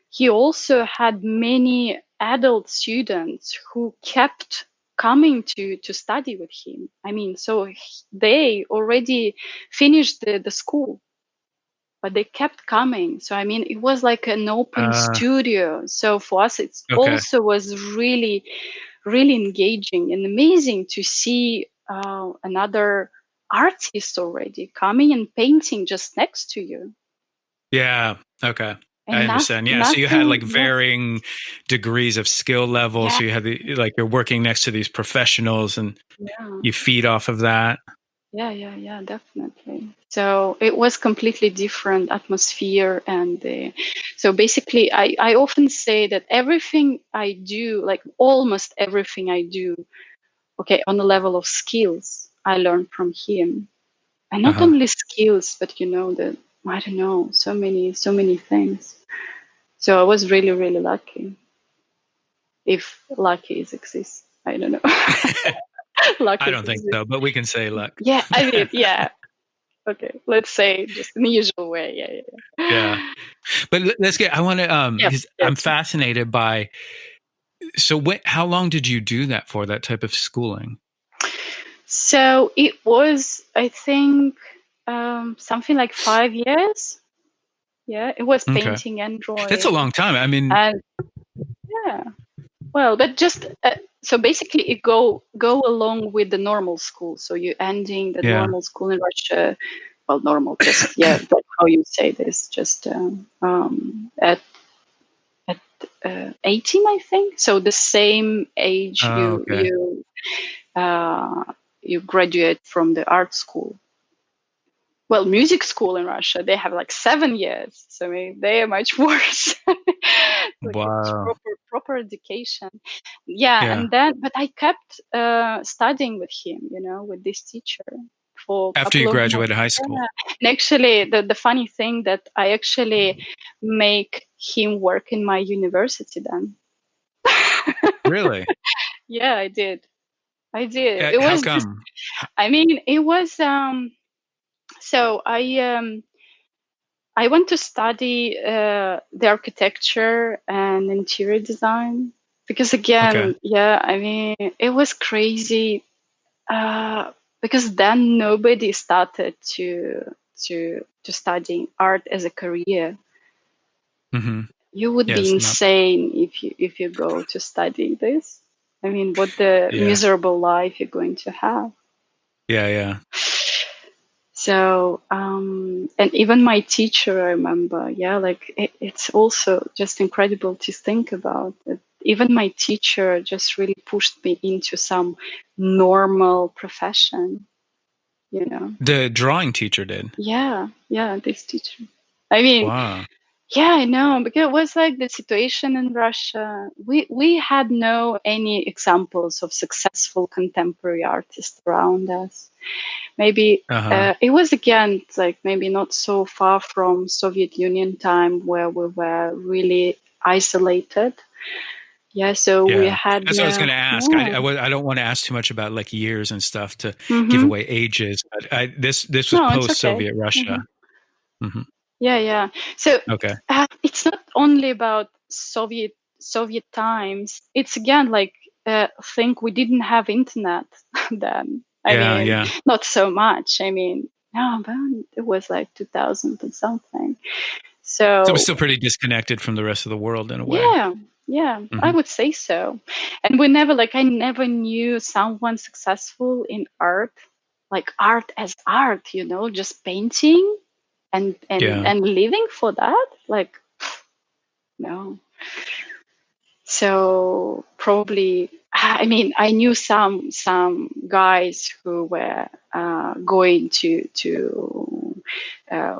he also had many adult students who kept coming to study with him. I mean, so they already finished the school, but they kept coming. So, I mean, it was like an open studio. So for us, it Okay. also was really, really engaging and amazing to see another artist already coming and painting just next to you. Yeah. Okay. I And understand. Yeah. So you had nothing, like varying degrees of skill level. yeah, So you had like you're working next to these professionals and yeah. you feed off of that. Yeah, definitely. So it was completely different atmosphere. And so basically, I often say that everything I do, like almost everything I do, okay, on the level of skills, I learned from him. And not Uh-huh. only skills, but I don't know, so many things. So I was really, really lucky. If lucky is exists, I don't know. Luck I is don't think exist. so, but we can say luck. Yeah, I did. Yeah. Okay, let's say just in the usual way. Yeah. Yeah. But let's get, I want to, Yeah. because I'm Yes. fascinated by, so how long did you do that for, that type of schooling? So it was, I think, something like 5 years. Yeah, it was Okay. painting and That's a drawing, long time. I mean, and yeah. Well, but just so basically, it go along with the normal school. So you're ending the yeah. normal school in Russia. Well, normal, just yeah, that's how you say this. Just at 18, I think. So the same age Oh, okay. uh, you graduate from the art school. Well, music school in Russia, they have like 7 years. So I mean, they are much worse. Like it's Wow. proper education. Yeah, Yeah. and then but I kept studying with him, with this teacher for a After couple you of months. graduated high school. Yeah. And actually, the funny thing that I actually make him work in my university then. Really? Yeah, I did. I did. It How was just, come? I mean, it was so I went to study the architecture and interior design because Okay. again, yeah, I mean, it was crazy because then nobody started to studying art as a career. Mm-hmm. You would be Yes. Not. insane if you go to study this. I mean, what the Yeah. miserable life you're going to have. Yeah. Yeah. So, and even my teacher, I remember, yeah, like it's also just incredible to think about it. Even my teacher just really pushed me into some normal profession, you know. The drawing teacher did. Yeah, this teacher. I mean, Wow. yeah, I know, because it was like the situation in Russia. We had no any examples of successful contemporary artists around us. Maybe Uh-huh. it was again like maybe not so far from Soviet Union time where we were really isolated. Yeah, so we Yeah. had That's what I was no. going to ask. Yeah. I don't want to ask too much about like years and stuff to give Mm-hmm. away ages, but this was No, it's post okay. Soviet Russia. Mm-hmm. Hmm. Yeah. So Okay. it's not only about Soviet times. It's again like think we didn't have internet then. I Yeah. mean, Yeah. not so much. I mean, no, but it was like 2000 and something. So it was So still pretty disconnected from the rest of the world in a way. yeah, Yeah, I Mm-hmm. would say so. And I never knew someone successful in art, like art as art, just painting Yeah. and living for that. Like, no. So probably, I mean, I knew some guys who were going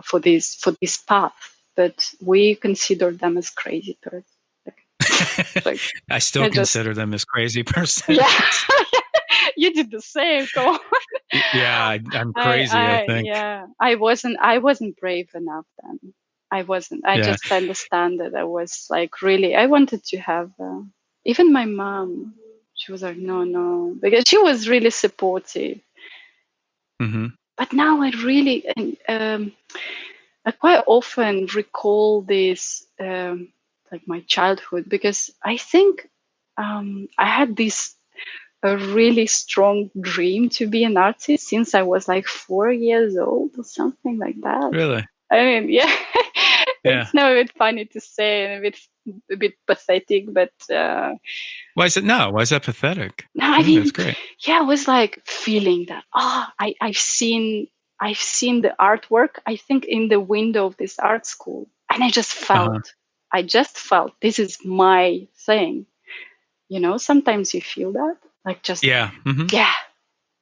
for this path, but we considered them as crazy persons. Like, I still I just consider them as crazy yeah, persons. you did the same. Come on. Yeah, I'm crazy, I think. Yeah, I wasn't brave enough then. I wasn't. I Yeah. just understand that I was like really. I wanted to have. Even my mom, she was like, no, no, because she was really supportive. Mm-hmm. But now I really, and I quite often recall this, like my childhood, because I think I had this a really strong dream to be an artist since I was like 4 years old or something like that. Really? I mean, yeah, Yeah. it's now a bit funny to say and a bit pathetic, but Why is it no? Why is that pathetic? no, I I think that's mean, great. yeah, I was like feeling that. I've seen the artwork. I think in the window of this art school, and Uh-huh. I just felt this is my thing. Sometimes you feel that, like just Yeah. Mm-hmm. yeah,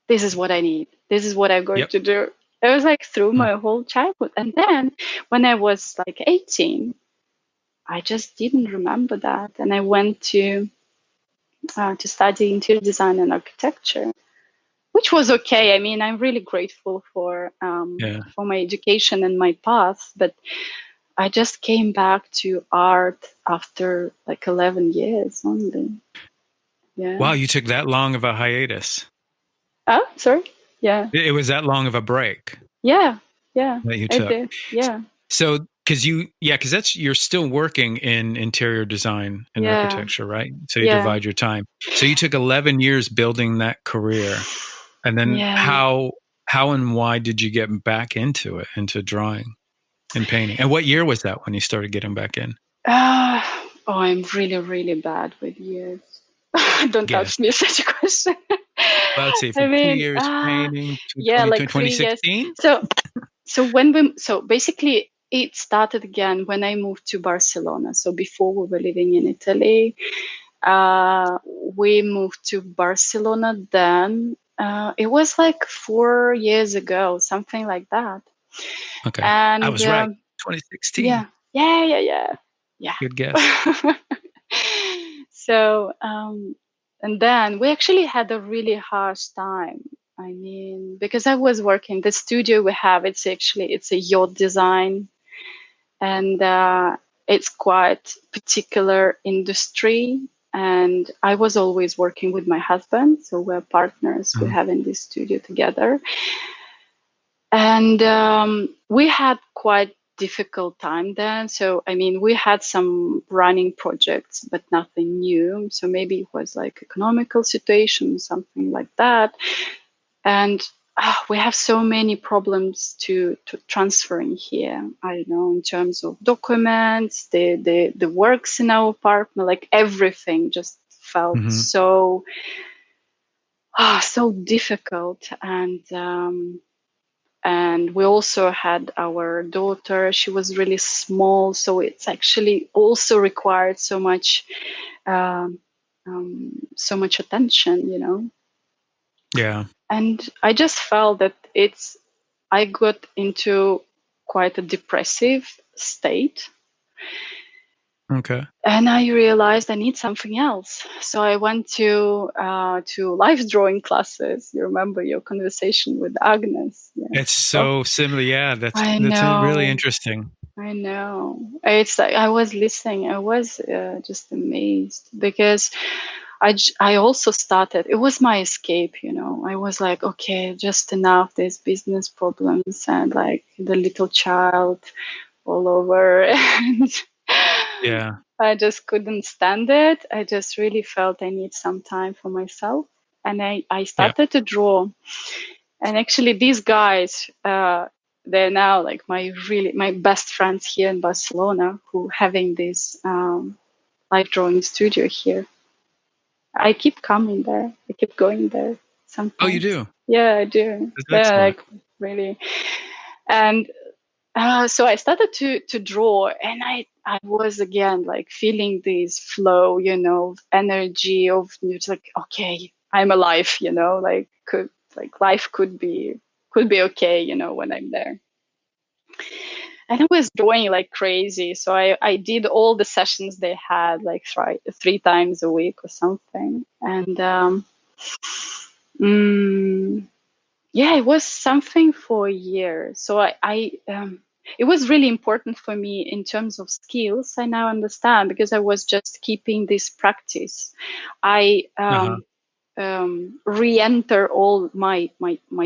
this is what I need. This is what I'm going Yep. to do. It was like through Mm. my whole childhood, and then when I was like 18, I just didn't remember that, and I went to study interior design and architecture, which was okay. I mean, I'm really grateful Yeah. for my education and my path, but I just came back to art after like 11 years only. Yeah. Wow, you took that long of a hiatus. Oh, sorry. Yeah. It was that long of a break Yeah. Yeah. that you I took. did. Yeah. So, because that's you're still working in interior design and Yeah. architecture, right? So you Yeah. divide your time. So you took 11 years building that career, and then Yeah. how and why did you get back into drawing and painting? And what year was that when you started getting back in? I'm really, really bad with years. Don't Yes. ask me such a question. Well, let's see, I from two mean, years painting to yeah, like 3 years. 2016. So basically it started again when I moved to Barcelona. So before we were living in Italy, we moved to Barcelona then. It was like 4 years ago, something like that. Okay, I And was right. 2016. yeah, yeah, yeah, yeah, Good guess. yeah. So, and then we actually had a really harsh time. I mean, because I was working, the studio we have, it's a yacht design, and it's quite particular industry. And I was always working with my husband, so we're partners. We Mhm. have in this studio together, and we had quite difficult time then. So I mean, we had some running projects, but nothing new. So maybe it was like economical situation, something like that. And we have so many problems to transferring here. I don't know, in terms of documents, the works in our apartment, like everything just felt Mhm. so difficult. And we also had our daughter. She was really small, so it's actually also required um, so much attention. Yeah. And I just felt that I got into quite a depressive state, Okay. and I realized I need something else. So I went to life drawing classes. You remember your conversation with Agnes? Yeah. It's Oh, so similar. Yeah, I that's really know. interesting. I know. It's like I was listening. I was just amazed because I also started. It was my escape. I was like, okay, just enough. There's business problems and like the little child all over, and Yeah. I just couldn't stand it. I just really felt I need some time for myself, and I Yeah. started to draw. And actually, these guys, they're now like my best friends here in Barcelona, who having this live drawing studio here. I keep coming there. I keep going there sometimes. Oh, you do? Yeah, I do. That's Yeah, excellent. like really. And so I started to draw, and I was again like feeling this flow, energy of it's like, okay, I'm alive, like life could be okay, when I'm there. And I was drawing like crazy. So I did all the sessions they had like three times a week or something. And yeah, it was something for a year. So it was really important for me in terms of skills. I now understand, because I was just keeping this practice. I re-enter all my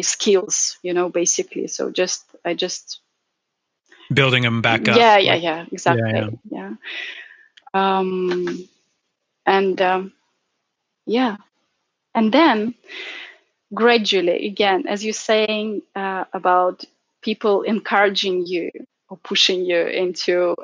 skills, basically. So I just building them back up. yeah, exactly. Yeah. And yeah, and then gradually, again, as you're saying about people encouraging you or pushing you into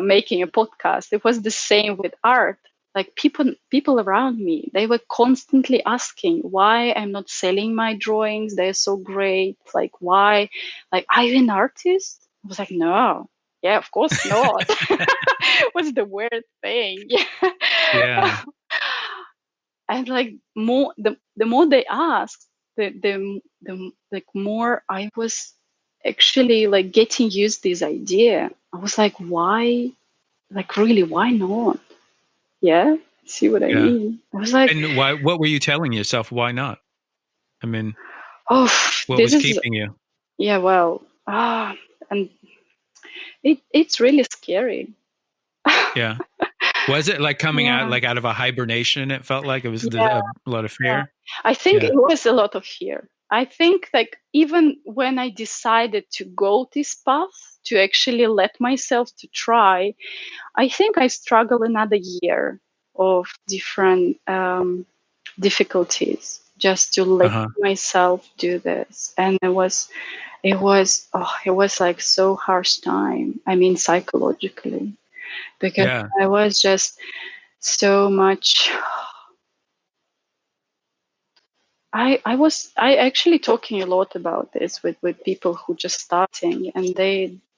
making a podcast, it was the same with art. Like people around me, they were constantly asking why I'm not selling my drawings. They're so great. Like, why? Like, are you an artist? I was like, no. Yeah, of course not. What's the weird thing? Yeah. And like the more they asked, the like more I was actually like getting used to this idea. I was like, why? Like, really, why not? Yeah, see what I Yeah. mean? I was like, And why? What were you telling yourself? Why not? I mean, oh, what this was is, keeping you? yeah, well, and it's really scary. Yeah. Was it like coming out Yeah. like out of a hibernation? It felt like it was Yeah. a lot of Yeah. fear. I think Yeah. it was a lot of fear. I think like even when I decided to go this path, to actually let myself to try, I think I struggled another year of different difficulties just to let myself do this. And it was like so harsh time. I mean, psychologically, because Yeah. I was just so much. I actually talking a lot about this with people who just starting, and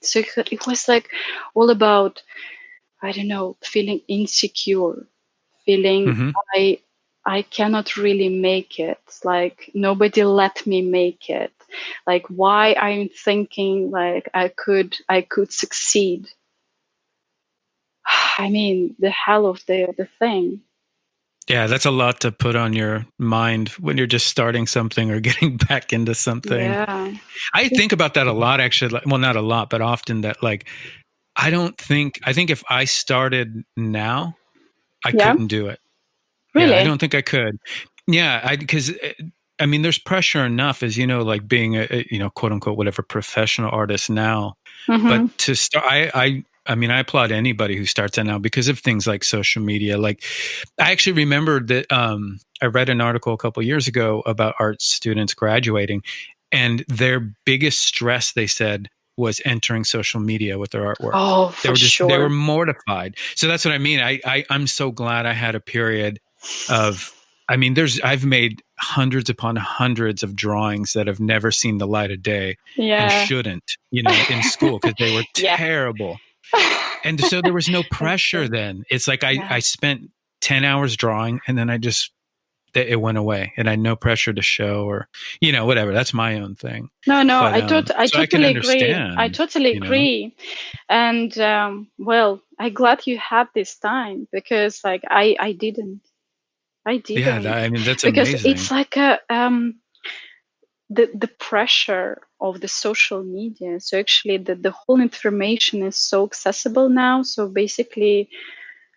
so it was like all about, I don't know, feeling insecure, feeling I cannot really make it, like nobody let me make it, like why I'm thinking like I could succeed. I mean, the hell of the thing. Yeah, that's a lot to put on your mind when you're just starting something or getting back into something. Yeah. I think about that a lot, actually. Well, not a lot, but often that, like, I think if I started now, I Yeah. couldn't do it. Yeah, I Really? don't think I could. Yeah, because I mean, there's pressure enough, as you know, like being a quote unquote whatever professional artist now. But to start, I mean, I applaud anybody who starts out now because of things like social media. Like, I actually remembered that I read an article a couple of years ago about art students graduating, and their biggest stress, they said, was entering social media with their artwork. Oh, for sure. They were mortified. So that's what I mean. I'm so glad I had a period of, I mean, I've made hundreds upon hundreds of drawings that have never seen the light of day and shouldn't, in school because they were terrible. And so there was no pressure then. It's like I spent 10 hours drawing and then it went away and I had no pressure to show or, whatever. That's my own thing. No, But, I so I can totally agree. understand, I totally agree. And well, I'm glad you had this time, because like I didn't. Yeah, I mean, that's because amazing. it's like the pressure of the social media. So actually the whole information is so accessible now. So basically,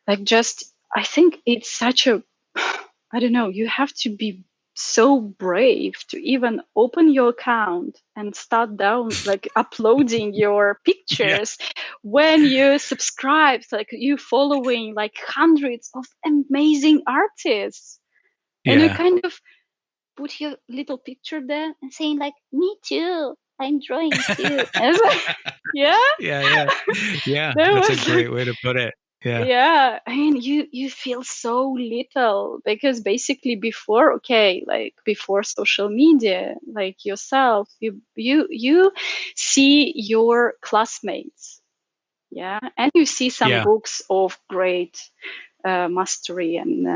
like, just I think it's such a, I don't know, you have to be so brave to even open your account and start down like uploading your pictures when you subscribe, like you following like hundreds of amazing artists, and you kind of put your little picture there and saying like, me too, I'm drawing too. And it's like, yeah. Yeah. That's a great way to put it. Yeah, I mean, you feel so little because basically before, like before social media, like yourself, you see your classmates, yeah, and you see some Yeah. books of great mastery, and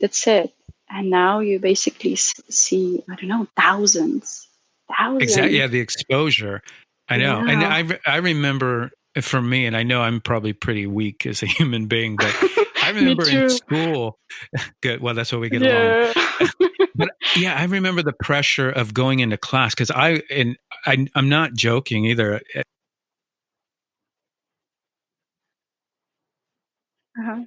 that's it. And now you basically see, I don't know, Exactly. thousands. Yeah, the exposure. I know. And Yeah, I remember for me, and I know I'm probably pretty weak as a human being, but I me remember in too. school, good. Well, that's why we get along. Yeah. But yeah, I remember the pressure of going into class because I'm not joking either. Uh-huh.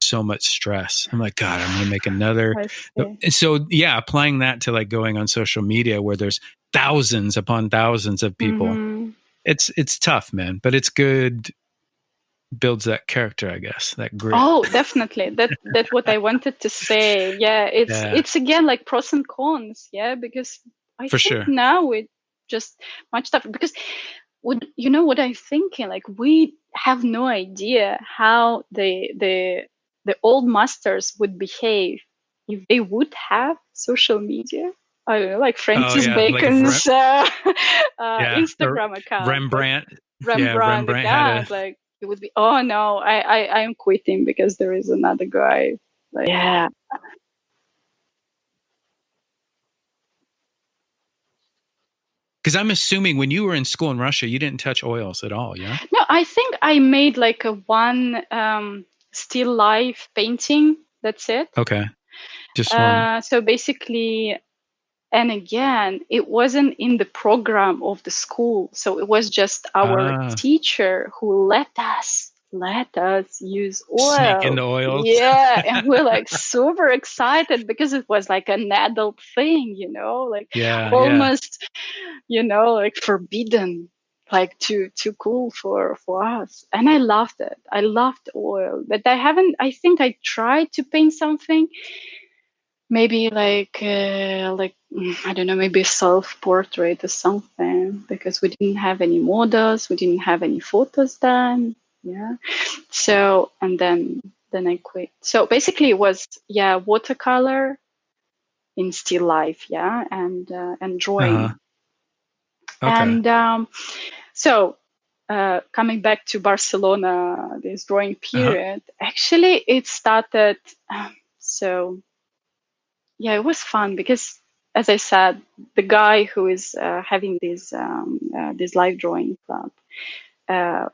So much stress. I'm like, God, I'm going to make another. I see. And so, yeah, applying that to like going on social media where there's thousands upon thousands of people. Hmm. It's tough, man, but it's good. Builds that character, I guess, that grit. Oh, definitely. That what I wanted to say. Yeah, Yeah, it's again like pros and cons. Yeah, because I for think sure. now it just much tougher because what you know what I'm thinking, like we have no idea how the old masters would behave if they would have social media. I don't know, like Oh Francis yeah, like if Bacon's yeah, or Instagram account, like Rembrandt. Yeah, Rembrandt Rembrandt had a account, like it would be, oh no, I'm quitting because there is another guy. Like, yeah. because I'm assuming when you were in school in Russia, you didn't touch oils at all. Yeah. No, I think I made like a one still life painting. That's it. Okay, just one. So basically, and again, it wasn't in the program of the school. So it was just our Ah, teacher who let us use sneak oil. into oils. Yeah, and we're like super excited because it was like an adult thing, like Yeah, yeah. almost, like forbidden, like too cool for us. And I loved it. I loved oil, but I think I tried to paint something, maybe I don't know, maybe a self-portrait or something, because we didn't have any models, we didn't have any photos then. Yeah. So, and then I quit. So basically it was, yeah, watercolor in still life, yeah, and Uh huh. drawing. Okay. And so coming back to Barcelona, this drawing Uh huh. period, actually it started, so yeah, it was fun because, as I said, the guy who is having this live drawing club,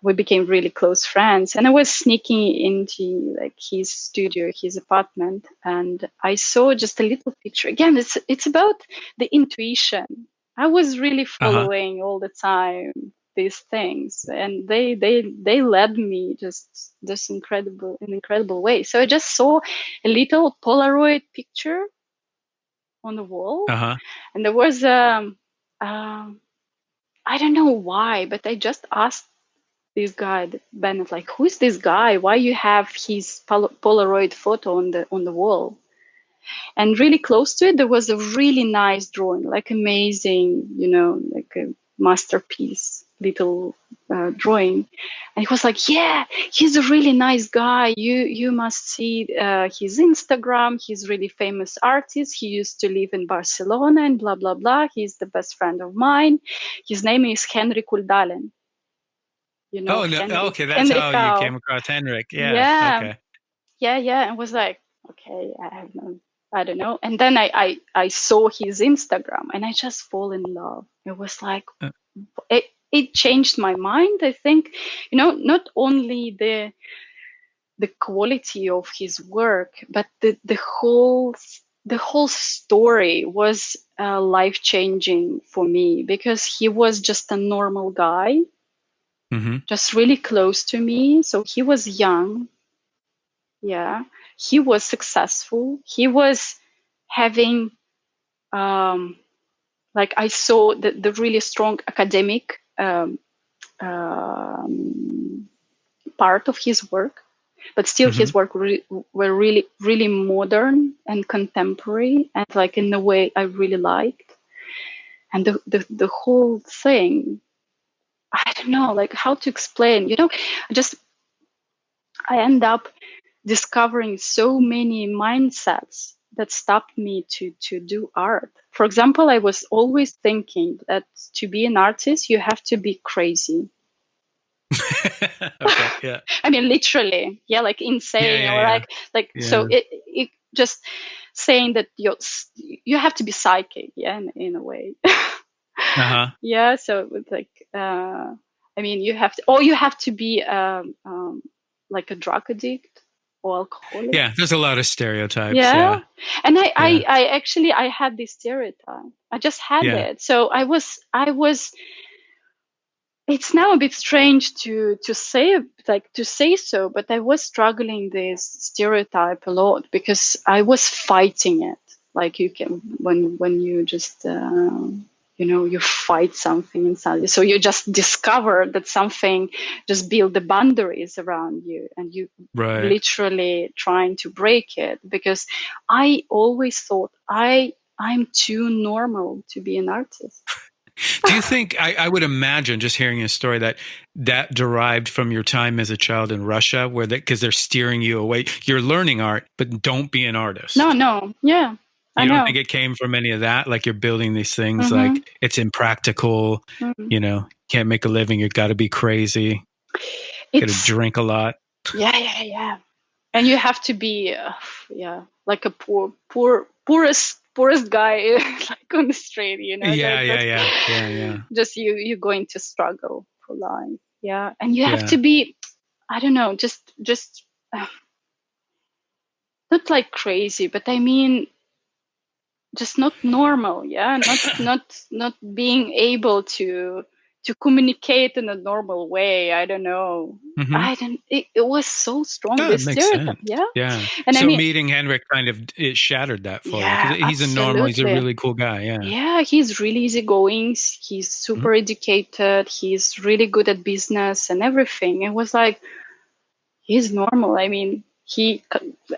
we became really close friends. And I was sneaking into like his studio, his apartment, and I saw just a little picture. Again, it's about the intuition. I was really Uh huh. following all the time these things, and they led me just this incredible way. So I just saw a little Polaroid picture on the wall, Uh huh. and there was um I don't know why, but I just asked this guy Bennett, like, who is this guy, why you have his Polaroid photo on the wall? And really close to it there was a really nice drawing, like amazing, like a masterpiece little drawing. And he was like, yeah, he's a really nice guy, you must see his Instagram, he's really famous artist, he used to live in Barcelona and blah blah blah, he's the best friend of mine, his name is Henrik Uldalen. Oh no. Henrik Okay, that's Henrik how you Kau. came across Henrik. Yeah. Yeah, Okay. yeah, and was like, okay, I don't know. And then I saw his Instagram and I just fall in love. It was like Uh it changed my mind. I think, not only the quality of his work, but the whole story was life changing for me, because he was just a normal guy, hmm. just really close to me. So he was young. Yeah, he was successful, he was having like, I saw the really strong academic um, part of his work, but still Hmm. his work were really modern and contemporary, and like in a way I really liked. And the whole thing, I don't know like how to explain, just I end up discovering so many mindsets that stopped me to do art. For example, I was always thinking that to be an artist, you have to be crazy. Okay, yeah. I mean, literally, yeah, like insane, or so it just saying that you have to be psychic, yeah, in a way. Uh-huh. Yeah, so it's like, I mean, you have to be like a drug addict or alcoholic. Yeah, there's a lot of stereotypes. Yeah, and Yeah. I actually I had this stereotype. I just had it. So I was. It's now a bit strange to say so, but I was struggling this stereotype a lot because I was fighting it. Like you can when you just you fight something inside, so you just discover that something just build the boundaries around you, and you literally trying to break it. Because I always thought I'm too normal to be an artist. Do you think, I would imagine, just hearing a story, that derived from your time as a child in Russia, where because they're steering you away, you're learning art, but don't be an artist. No, yeah. You don't think it came from any of that? Like you're building these things, like it's impractical, can't make a living, you've got to be crazy, got to drink a lot. Yeah. And you have to be, like a poorest guy, like on the street, Yeah. Just you're going to struggle for life. Yeah. And you have to be, I don't know, just not like crazy, but I mean, just not normal. Yeah. Not being able to communicate in a normal way. I don't know. It was so strong. No, This it makes sense. Yeah. And so I mean, meeting Henrik it shattered that for you, because he's absolutely. he's a really cool guy. Yeah, he's really easygoing. He's super educated. He's really good at business and everything. It was like, he's normal. I mean,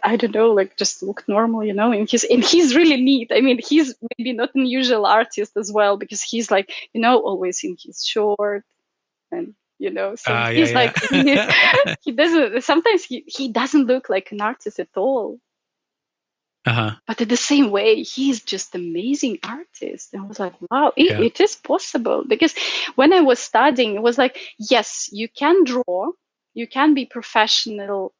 I don't know, like just looked normal, and he's really neat. I mean, he's maybe not an usual artist as well, because he's like, always in his short, and so he's like, he doesn't, sometimes he doesn't look like an artist at all. But in the same way, he's just amazing artist. And I was like, wow, it is possible. Because when I was studying, it was like, yes, you can draw, you can be professional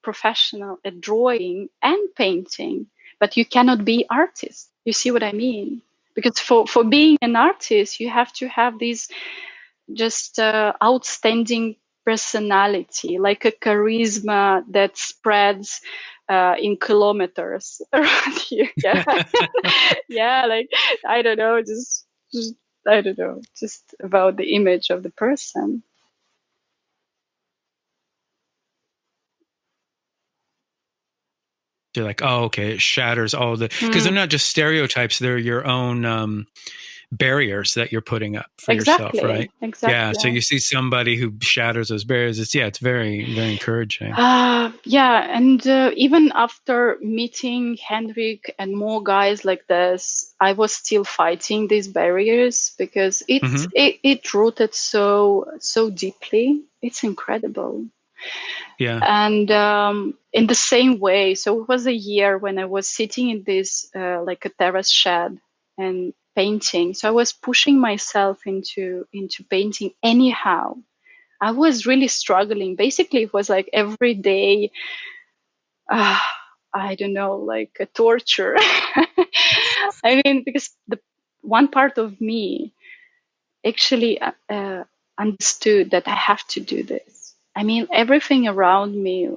at drawing and painting, but you cannot be artist. You see what I mean? Because for being an artist, you have to have this just outstanding personality, like a charisma that spreads in kilometers around you. Yeah, like I don't know, just I don't know, just about the image of the person. You're like, oh, okay, it shatters all the, because they're not just stereotypes, they're your own barriers that you're putting up for yourself, right? Exactly. Yeah. So you see somebody who shatters those barriers. It's very, very encouraging. And even after meeting Henrik and more guys like this, I was still fighting these barriers, because it rooted so deeply. It's incredible. Yeah. And in the same way, so it was a year when I was sitting in this like a terrace shed and painting. So I was pushing myself into painting anyhow. I was really struggling. Basically, it was like every day, I don't know, like a torture. I mean, because the one part of me actually understood that I have to do this. I mean, everything around me,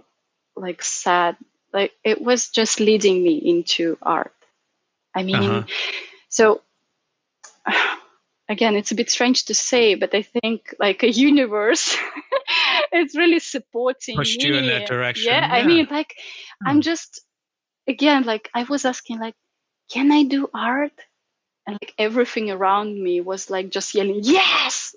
like sad, like it was just leading me into art. I mean, so again, it's a bit strange to say, but I think like a universe, it's really supporting pushed me. You in that direction. Yeah, I mean, like I'm just, again, like I was asking, like, can I do art? and like everything around me was like just yelling, yes.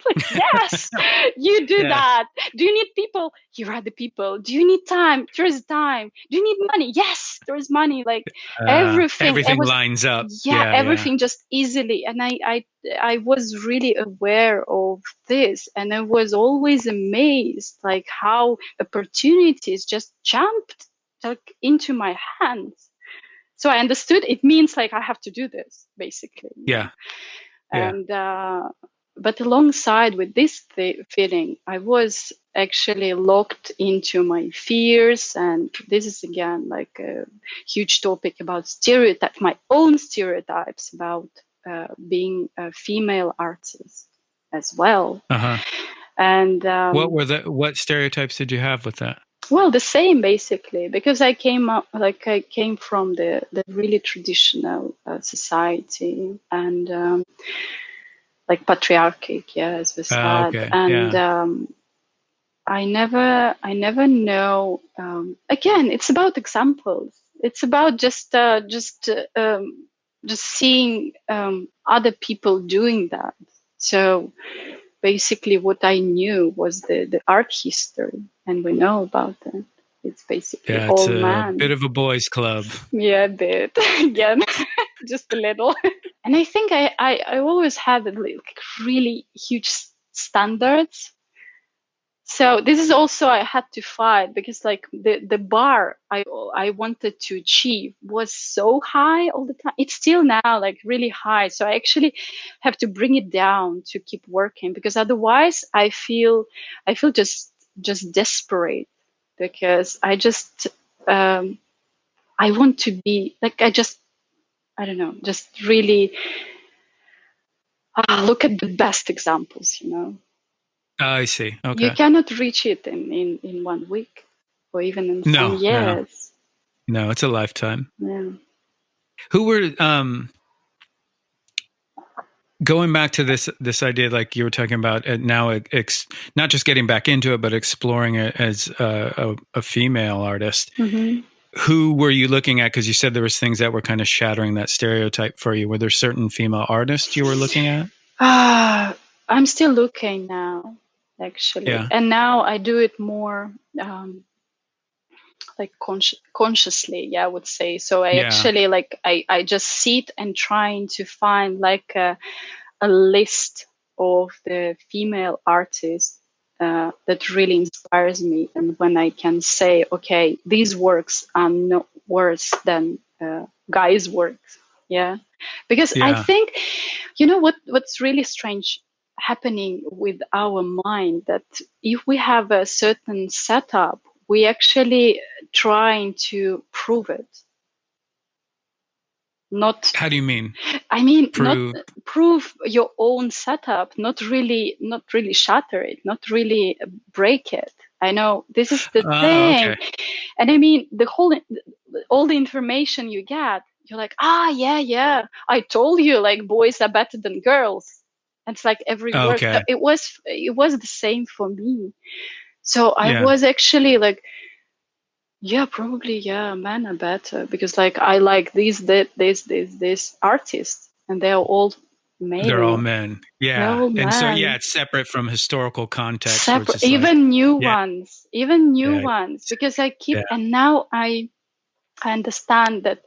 Like, yes, you do that. Do you need people? Here are the people. Do you need time? There is time. Do you need money? Yes, there is money. Like everything, it everything was, lines up. yeah, everything just easily. And I was really aware of this, and I was always amazed, like how opportunities just jumped like into my hands. So I understood it means like I have to do this, basically. Yeah. And but alongside with this feeling, I was actually locked into my fears, and this is again like a huge topic about stereotype, my own stereotypes about being a female artist as well. And what stereotypes did you have with that? well, the same basically, because I came from the really traditional society, and like patriarchic, as we said. Okay. And I never know. Again, it's about examples. It's about just seeing other people doing that. So basically, what I knew was the art history, and we know about it. It's basically it's all a man. bit of a boys' club. Yeah, a bit. Again, just a little. And I think I always had like really huge standards. So this is also I had to fight, because like the bar I wanted to achieve was so high all the time. It's still now like really high. So I actually have to bring it down to keep working, because otherwise I feel just desperate, because I just I want to be like, I don't know, just really look at the best examples, I see. Okay. You cannot reach it in 1 week or even in some years. No, it's a lifetime. Yeah. Who were going back to this idea, like you were talking about now, not just getting back into it, but exploring it as a female artist. Mm-hmm. Who were you looking at? Because you said there was things that were kind of shattering that stereotype for you. Were there certain female artists you were looking at? I'm still looking now, actually. Yeah. And now I do it more like consciously, I would say. So I actually like I just sit and trying to find like a list of the female artists that really inspires me, and when I can say, okay, these works are no worse than guys' works, because I think, what's really strange happening with our mind, that if we have a certain setup, we actually trying to prove it. Not, how do you mean? I mean, not prove your own setup, not really shatter it, not really break it. I know this is the thing. Okay. And I mean, all the information you get, you're like, yeah, I told you, like, boys are better than girls. And it's like every word. Okay. It was the same for me. So I was actually like, yeah, probably, men are better, because like I like these artists, and they're all male. They're all men. Yeah. All men. And so it's separate from historical context. Separate, even new ones, because I keep, and now I understand that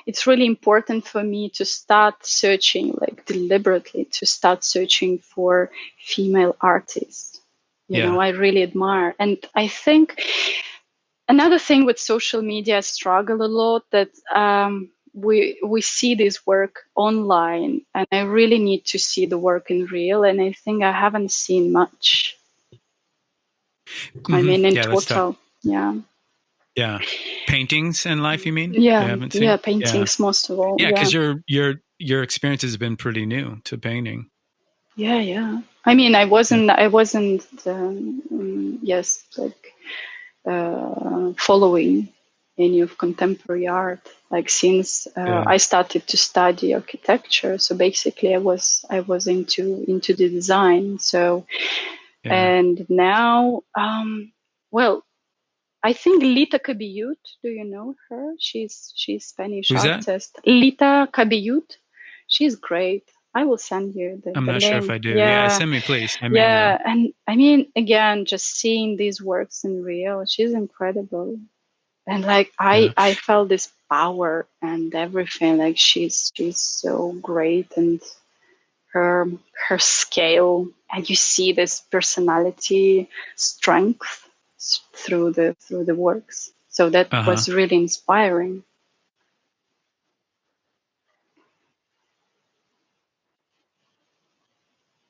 it's really important for me to start searching, like deliberately to start searching for female artists. You know, I really admire. And I think another thing with social media, I struggle a lot, that we see this work online, and I really need to see the work in real, and I think I haven't seen much. Mm-hmm. I mean, in total, Yeah. Paintings and life, you mean? Yeah. You haven't seen? Yeah, paintings most of all. Yeah, because your experience has been pretty new to painting. Yeah. I mean, I wasn't following any of contemporary art, like since I started to study architecture. So basically I was into the design. So and now I think Lita Cabellut, do you know her? She's Spanish artist. Lita Cabellut. She's great. I will send you I'm the not sure if link. I do. Yeah, Yeah, send me, please. I may know. yeah. And I mean, again, just seeing these works in real, she's incredible. And like Yeah. I felt this power and everything. Like she's so great, and her her scale, and you see this personality strength through the works. So that Uh-huh. was really inspiring.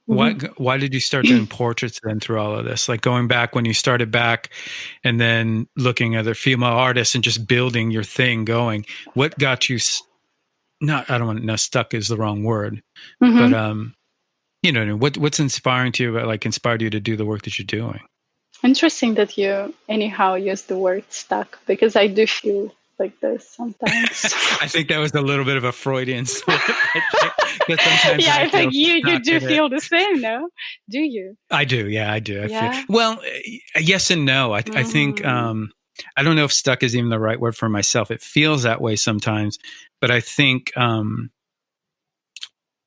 Hmm. Why did you start doing portraits then through all of this? Like going back when you started back and then looking at other female artists and just building your thing going. What got you not, I don't want to, no, stuck is the wrong word, but Hmm. you know, what's inspiring to you about, like, inspired you to do the work that you're doing? Interesting that you anyhow use the word stuck, because I do feel like this sometimes. I think that was a little bit of a Freudian slip. Because sometimes Yeah, I I feel think you stuck do in it. feel the same, no? Do you? I do. Yeah, I do. I feel, Yeah. well, yes and no. I think, Hmm. I don't know if stuck is even the right word for myself. It feels that way sometimes, but I think,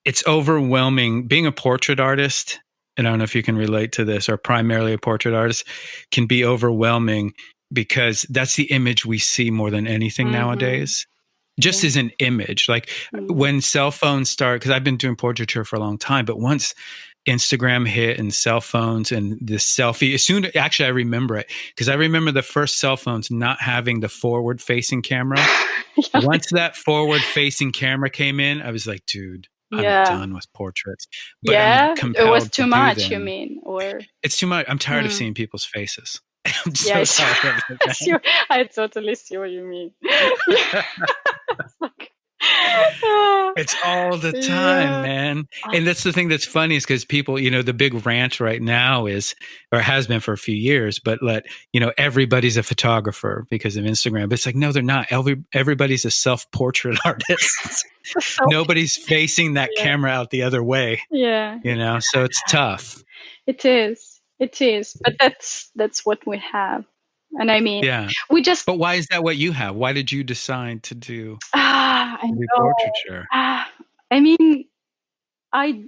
it's overwhelming being a portrait artist. And I don't know if you can relate to this, or primarily a portrait artist can be overwhelming because that's the image we see more than anything Hmm. nowadays. Just Yeah. as an image, like Mm. when cell phones start, because I've been doing portraiture for a long time, but once Instagram hit and cell phones and the selfie, as soon actually I remember it because I remember the first cell phones not having the forward facing camera. Yeah. Once that forward facing camera came in, I was like, dude, I'm Yeah. done with portraits, but I'm Yeah. It was compelled to too do much, you them. mean? Or It's too much. I'm tired of mm. seeing people's faces. I'm Yeah, so tired of it, I see, man. I totally see what you mean. Yeah. It's like, ah, It's all the time, yeah. man. Ah, And that's the thing that's funny is because people, you know, the big rant right now is, or has been for a few years, but everybody's a photographer because of Instagram. But it's like, no, they're not. Everybody's a self portrait artist. so Nobody's facing that yeah. camera out the other way, Yeah. so it's tough. It is. It is. But that's what we have. And I mean, Yeah. we just But why is that what you have? Why did you decide to do I know. portraiture? I mean, I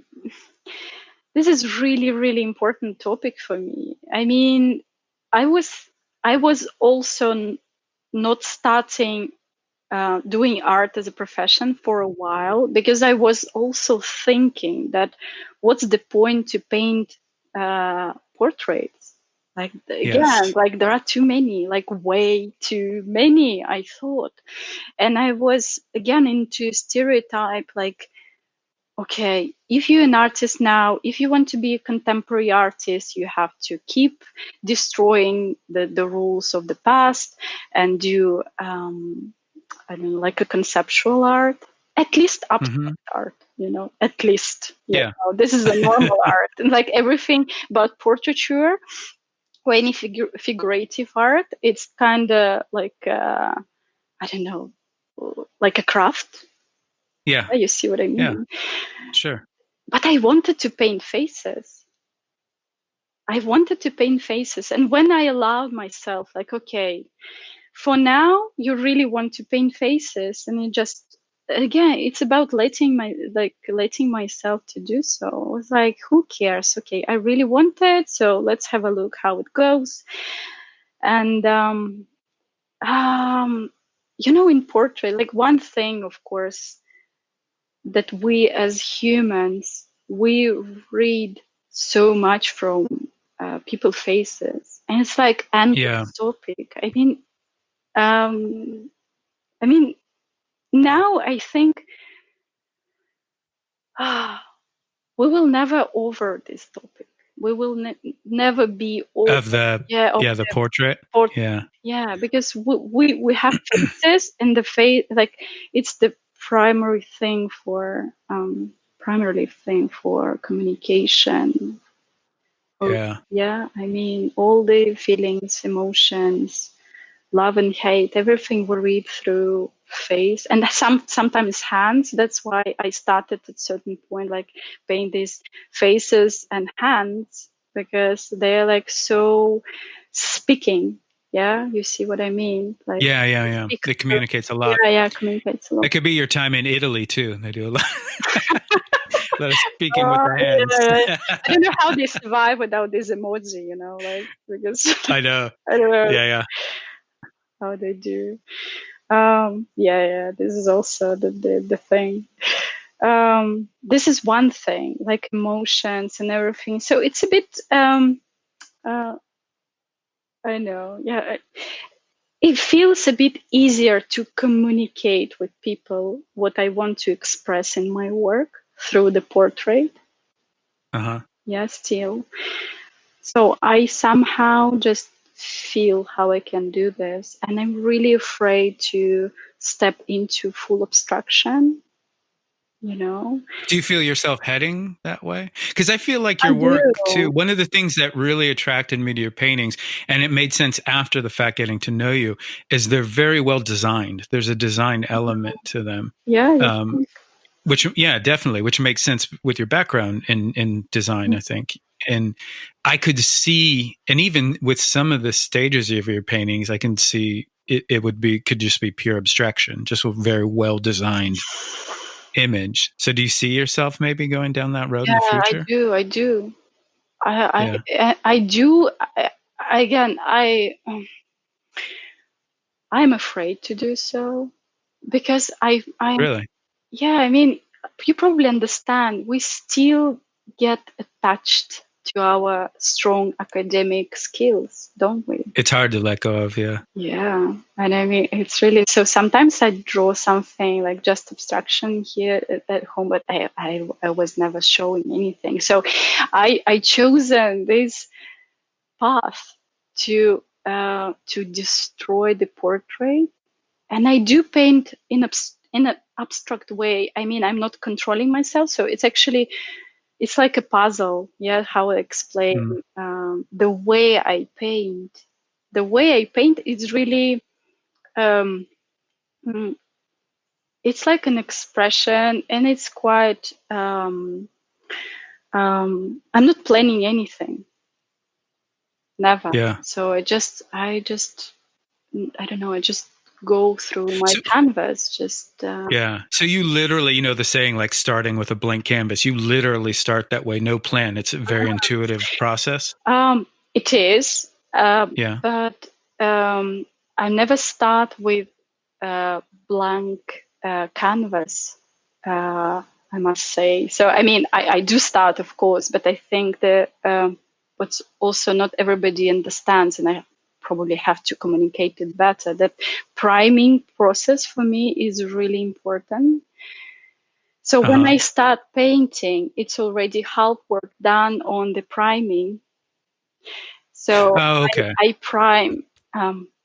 this is really really important topic for me. I mean, I was I was also not starting doing art as a profession for a while, because I was also thinking that what's the point to paint portraits? Like again, Yes. like there are too many, like way too many, I thought. And I was again into stereotype, like, okay, if you're an artist now, if you want to be a contemporary artist, you have to keep destroying the rules of the past and do I mean, like a conceptual art, at least Hmm. abstract art, at least, Yeah. this is a normal art. And like everything but portraiture or any figurative art, it's kind of like, I don't know, like a craft. Yeah. You see what I Yeah. mean? Sure. But I wanted to paint faces. I wanted to paint faces. And when I allowed myself, like, okay, for now you really want to paint faces, and it just, again, it's about letting myself to do so. I was like, who cares? Okay, I really want it, so let's have a look how it goes. And um in portrait, like, one thing, of course, that we as humans, we read so much from people's faces, and it's like Yeah. endless topic. Um I mean, now I think we will never over this topic. We will never be over. Of the, Yeah, of yeah, the the portrait. port. Yeah. Yeah, because we have faces, and the face, like, it's the primarily thing for communication. Or, Yeah. yeah, I mean, all the feelings, emotions, love and hate, everything we read through face, and sometimes hands. That's why I started at certain point, like, paint these faces and hands, because they're like so speaking. Yeah, you see what I mean? Like, Yeah. It communicates a lot. yeah, communicates a lot. It could be your time in Italy too. They do a lot, a lot of speaking with the hands. Yeah. I don't know how they survive without this emoji, like, because I know. I don't know Yeah. how they do. Yeah, this is also the thing. This is one thing, like emotions and everything. So it's a bit, I know, yeah. It feels a bit easier to communicate with people what I want to express in my work through the portrait. Yeah, still. So I somehow just feel how I can do this. And I'm really afraid to step into full abstraction, Do you feel yourself heading that way? Because I feel like I your work too, do. one of the things that really attracted me to your paintings, and it made sense after the fact getting to know you, is they're very well designed. There's a design element to them. Yeah, you Um, think. which, yeah, definitely, which makes sense with your background in design, I think. And I could see, and even with some of the stages of your paintings, I can see could just be pure abstraction, just a very well designed image. So do you see yourself maybe going down that road in Yeah, the future? I do. Yeah. I do. Again, I'm afraid to do so because I'm. Really? Yeah, I mean, you probably understand. We still get attached to our strong academic skills, don't we? It's hard to let go of, yeah. Yeah, and I mean, it's really so. Sometimes I draw something like just abstraction here at home, but I was never showing anything. So I chosen this path to destroy the portrait, and I do paint in an abstract way. I mean, I'm not controlling myself, so it's like a puzzle. Yeah, how I explain Mm. the way I paint. The way I paint is really um, mm, it's like an expression, and it's quite. I'm not planning anything, never. Yeah. So I don't know. I just go through my So, canvas. Just yeah. So you literally, the saying like starting with a blank canvas, you literally start that way, no plan. It's a very intuitive process. it is, Yeah. but I never start with blank canvas. I must say. So I mean, I do start, of course, but I think that what's also not everybody understands, and I probably have to communicate it better. That priming process for me is really important. So when I start painting, it's already half work done on the priming. So Oh, okay. I prime.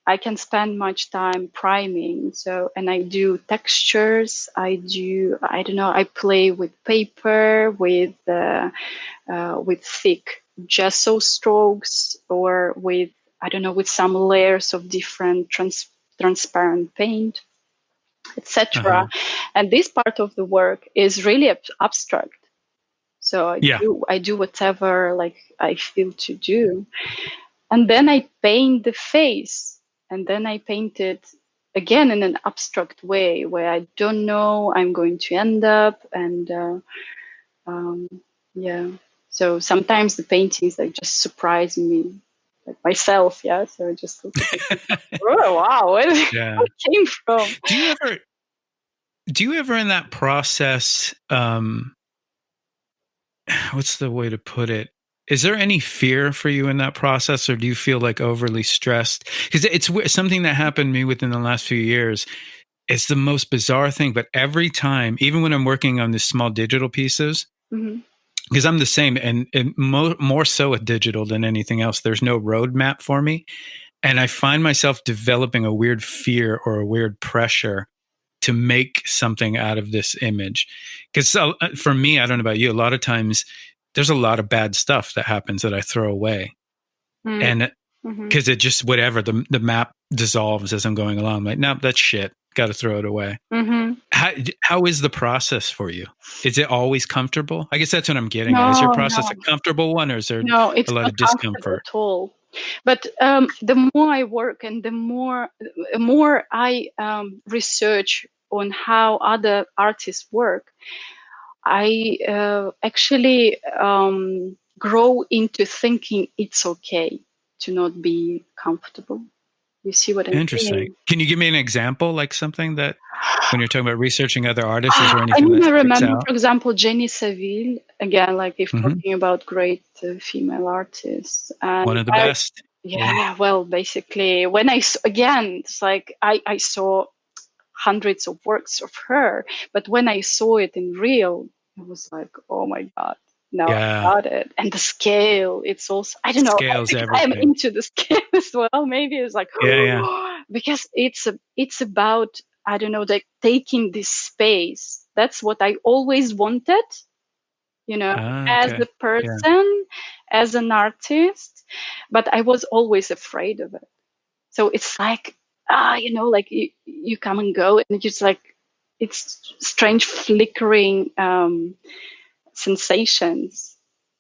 I can spend much time priming. So, and I do textures. I don't know. I play with paper, with thick gesso strokes, or with, I don't know, with some layers of different transparent paint, etc. And this part of the work is really abstract. So Yeah. I do whatever like I feel to do. And then I paint the face, and then I paint it again in an abstract way where I don't know I'm going to end up. And yeah, so sometimes the paintings like just surprise me, like myself. Yeah, so I just look at it, oh wow, where Yeah. it came from. Do you ever in that process, what's the way to put it? Is there any fear for you in that process, or do you feel like overly stressed? Because it's something that happened to me within the last few years. It's the most bizarre thing, but every time, even when I'm working on these small digital pieces, Mm-hmm. because I'm the same, and more so with digital than anything else, there's no roadmap for me. And I find myself developing a weird fear or a weird pressure to make something out of this image. Because for me, I don't know about you, a lot of times there's a lot of bad stuff that happens that I throw away. And Mm-hmm. because it just, whatever, the map dissolves as I'm going along. I'm like, nope, that's shit. Got to throw it away. Mm-hmm. How is the process for you? Is it always comfortable? I guess that's what I'm getting at. Is your No, process a comfortable one, or is there no, a it's lot not of comfortable discomfort? at all. But the more I work and the more I research on how other artists work, I actually grow into thinking it's okay to not be comfortable. You see what I'm Interesting. saying? Can you give me an example, like something that when you're talking about researching other artists, is there I anything mean, that I sticks remember, out? for example, Jenny Saville, again, like if Hmm. talking about great female artists. And One of the best. yeah, well, basically, when again, it's like I saw hundreds of works of her, but when I saw it in real, it was like, oh my God, now I Yeah. got it. And the scale, it's also, I don't know, Scales because I am everything. into the scale as well. Maybe it's like, Yeah. Yeah. because it's about, I don't know, like taking this space. That's what I always wanted, as Okay. a Yeah. person, as an artist, but I was always afraid of it. So it's like, like you come and go, and it's just like, it's strange flickering sensations.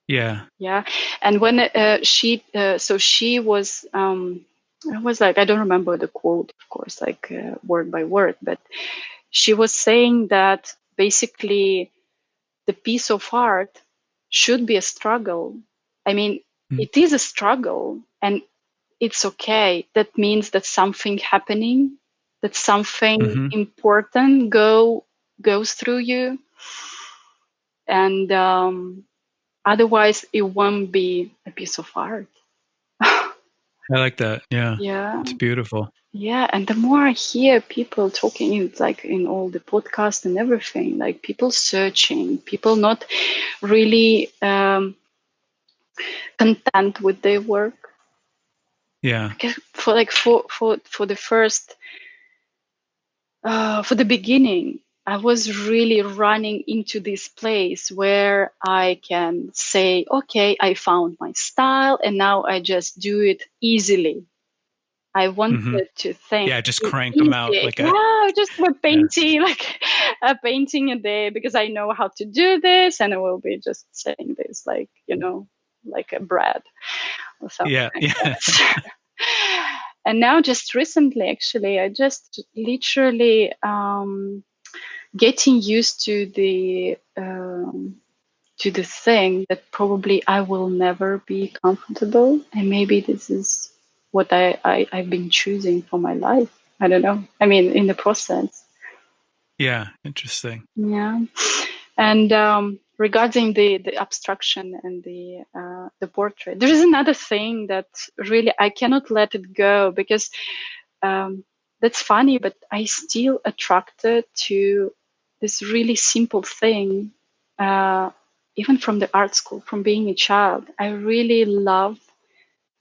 Yeah. Yeah. And when she was, I was like, I don't remember the quote, of course, like word by word, but she was saying that basically the piece of art should be a struggle. I mean, it is a struggle, and it's okay. That means that something happening, that something Mm-hmm. important goes through you, and otherwise it won't be a piece of art. I like that. Yeah. Yeah. It's beautiful. Yeah, and the more I hear people talking, it's like in all the podcasts and everything, like people searching, people not really content with their work. Yeah. Because for the first for the beginning, I was really running into this place where I can say, okay, I found my style, and now I just do it easily. I Mm-hmm. wanted to think Yeah. Just it's crank them out easy. like a, Yeah, just a yeah. painting, like a painting a day, because I know how to do this, and I will be just saying this like, like a bread or something Yeah. like Yeah. that. And now, just recently, actually, I just literally getting used to the thing that probably I will never be comfortable, and maybe this is what I've been choosing for my life. I don't know. I mean, in the process. Yeah. Interesting. Yeah. And regarding the abstraction and the portrait, there is another thing that really I cannot let it go, because that's funny, but I still attracted to this really simple thing, even from the art school, from being a child. I really love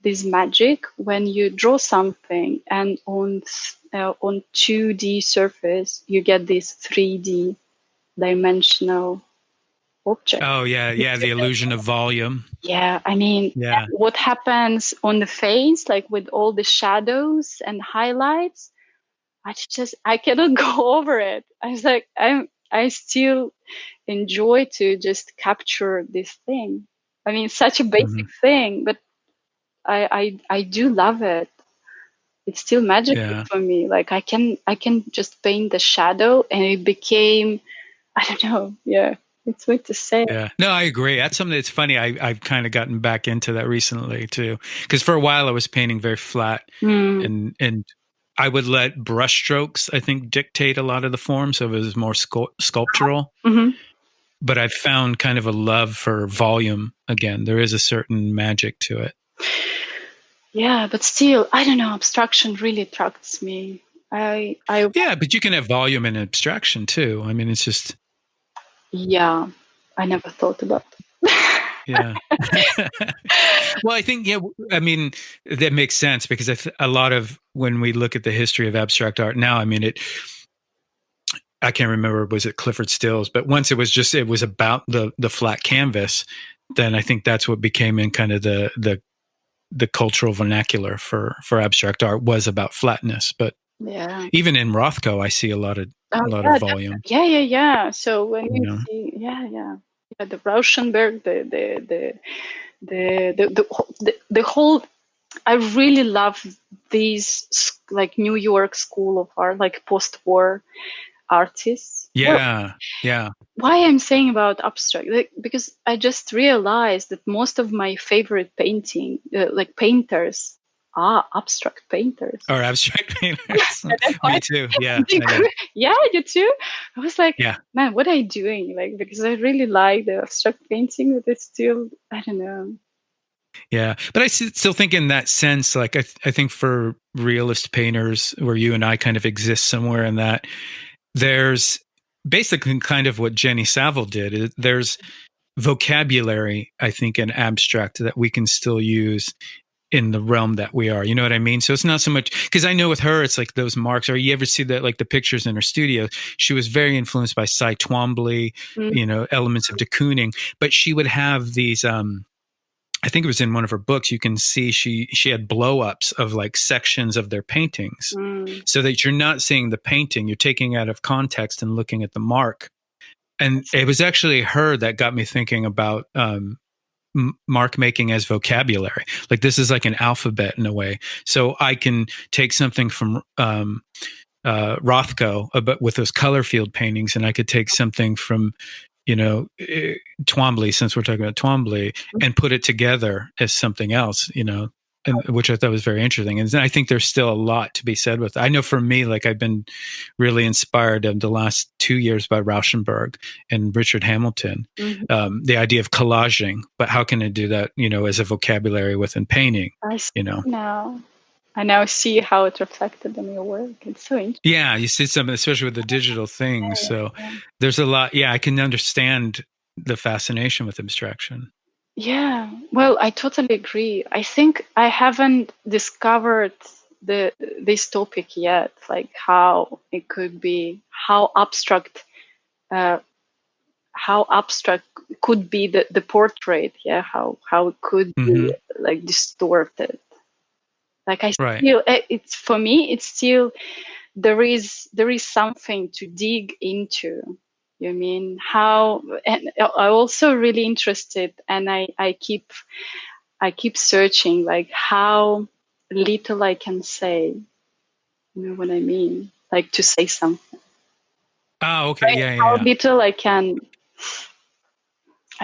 this magic when you draw something, and on 2D surface you get this 3D dimensional object. Oh, yeah. Yeah. The illusion of volume. Yeah, I mean, Yeah. what happens on the face, like with all the shadows and highlights, I cannot go over it. I was like, I still enjoy to just capture this thing. I mean, such a Mm-hmm. basic thing, but I do love it. It's still magical Yeah. for me. Like I can just paint the shadow, and it became, I don't know. Yeah, it's weird to say. Yeah. No, I agree. That's something that's funny. I've kind of gotten back into that recently too. Because for a while I was painting very flat, Mm. and I would let brush strokes, I think, dictate a lot of the form. So it was more sculptural. Hmm. But I've found kind of a love for volume again. There is a certain magic to it. Yeah, but still, I don't know. Abstraction really attracts me. I Yeah, but you can have volume and abstraction too. I mean, it's just, Yeah, I never thought about yeah. Well, I think, yeah, I mean, that makes sense because a lot of when we look at the history of abstract art now, I mean, I can't remember, was it Clifford Stills, but once it was about the flat canvas, then I think that's what became in kind of the cultural vernacular for abstract art was about flatness. But Yeah. even in Rothko, I see Oh, a lot yeah, of volume, definitely. Yeah. So when you you know. see, yeah, the Rauschenberg, the whole I really love these like New York School of Art, like post-war artists. Well, Yeah. Yeah. why I'm saying about abstract, like, because I just realized that most of my favorite like painters, are abstract painters. Or abstract painters. And I Me find too. Yeah, I know. yeah, you too. I was like, Yeah. man, what are you doing? Like, because I really like the abstract painting, but it's still, I don't know. Yeah. But still think in that sense, like, I think for realist painters, where you and I kind of exist somewhere in that, there's basically kind of what Jenny Saville did. There's vocabulary, I think, in abstract that we can still use in the realm that we are. You know what I mean? So it's not so much, because I know with her, it's like those marks, or you ever see that, like the pictures in her studio, she was very influenced by Cy Twombly, Mm. elements of de Kooning, but she would have these, I think it was in one of her books, you can see she had blow ups of like sections of their paintings, Mm. so that you're not seeing the painting, you're taking it out of context and looking at the mark. And it was actually her that got me thinking about mark making as vocabulary. Like, this is like an alphabet in a way. So I can take something from Rothko about with those color field paintings, and I could take something from, Twombly, since we're talking about Twombly, and put it together as something else, and which I thought was very interesting. And I think there's still a lot to be said with it. I know for me, like, I've been really inspired in the last 2 years by Rauschenberg and Richard Hamilton, the idea of collaging, but how can I do that, as a vocabulary within painting, I see now. I now see how it reflected in your work. It's so interesting. Yeah, you see something, especially with the digital things. So there's a lot. Yeah, I can understand the fascination with abstraction. Yeah, well, I totally agree. I think I haven't discovered this topic yet, like how it could be, uh, how abstract could be the portrait. Yeah, how it could be like distorted. Like I still, it's for me, it's still there is something to dig into. You mean how? And I also really interested, and I keep searching, like how little I can say. You know what I mean? Like to say something. Oh, okay. Right? Yeah, yeah, How yeah. little I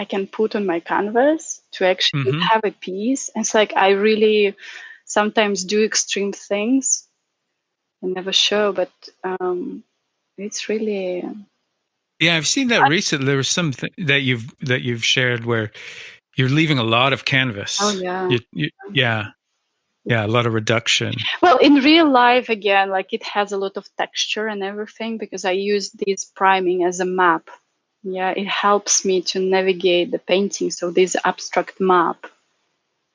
can put on my canvas to actually have a piece. And it's like I really sometimes do extreme things and never show, but it's really. Yeah, I've seen that recently. There was something that you've shared where you're leaving a lot of canvas. Oh yeah. Yeah, a lot of reduction. Well, in real life, again, like it has a lot of texture and everything because I use this priming as a map. Yeah, it helps me to navigate the painting. So this abstract map.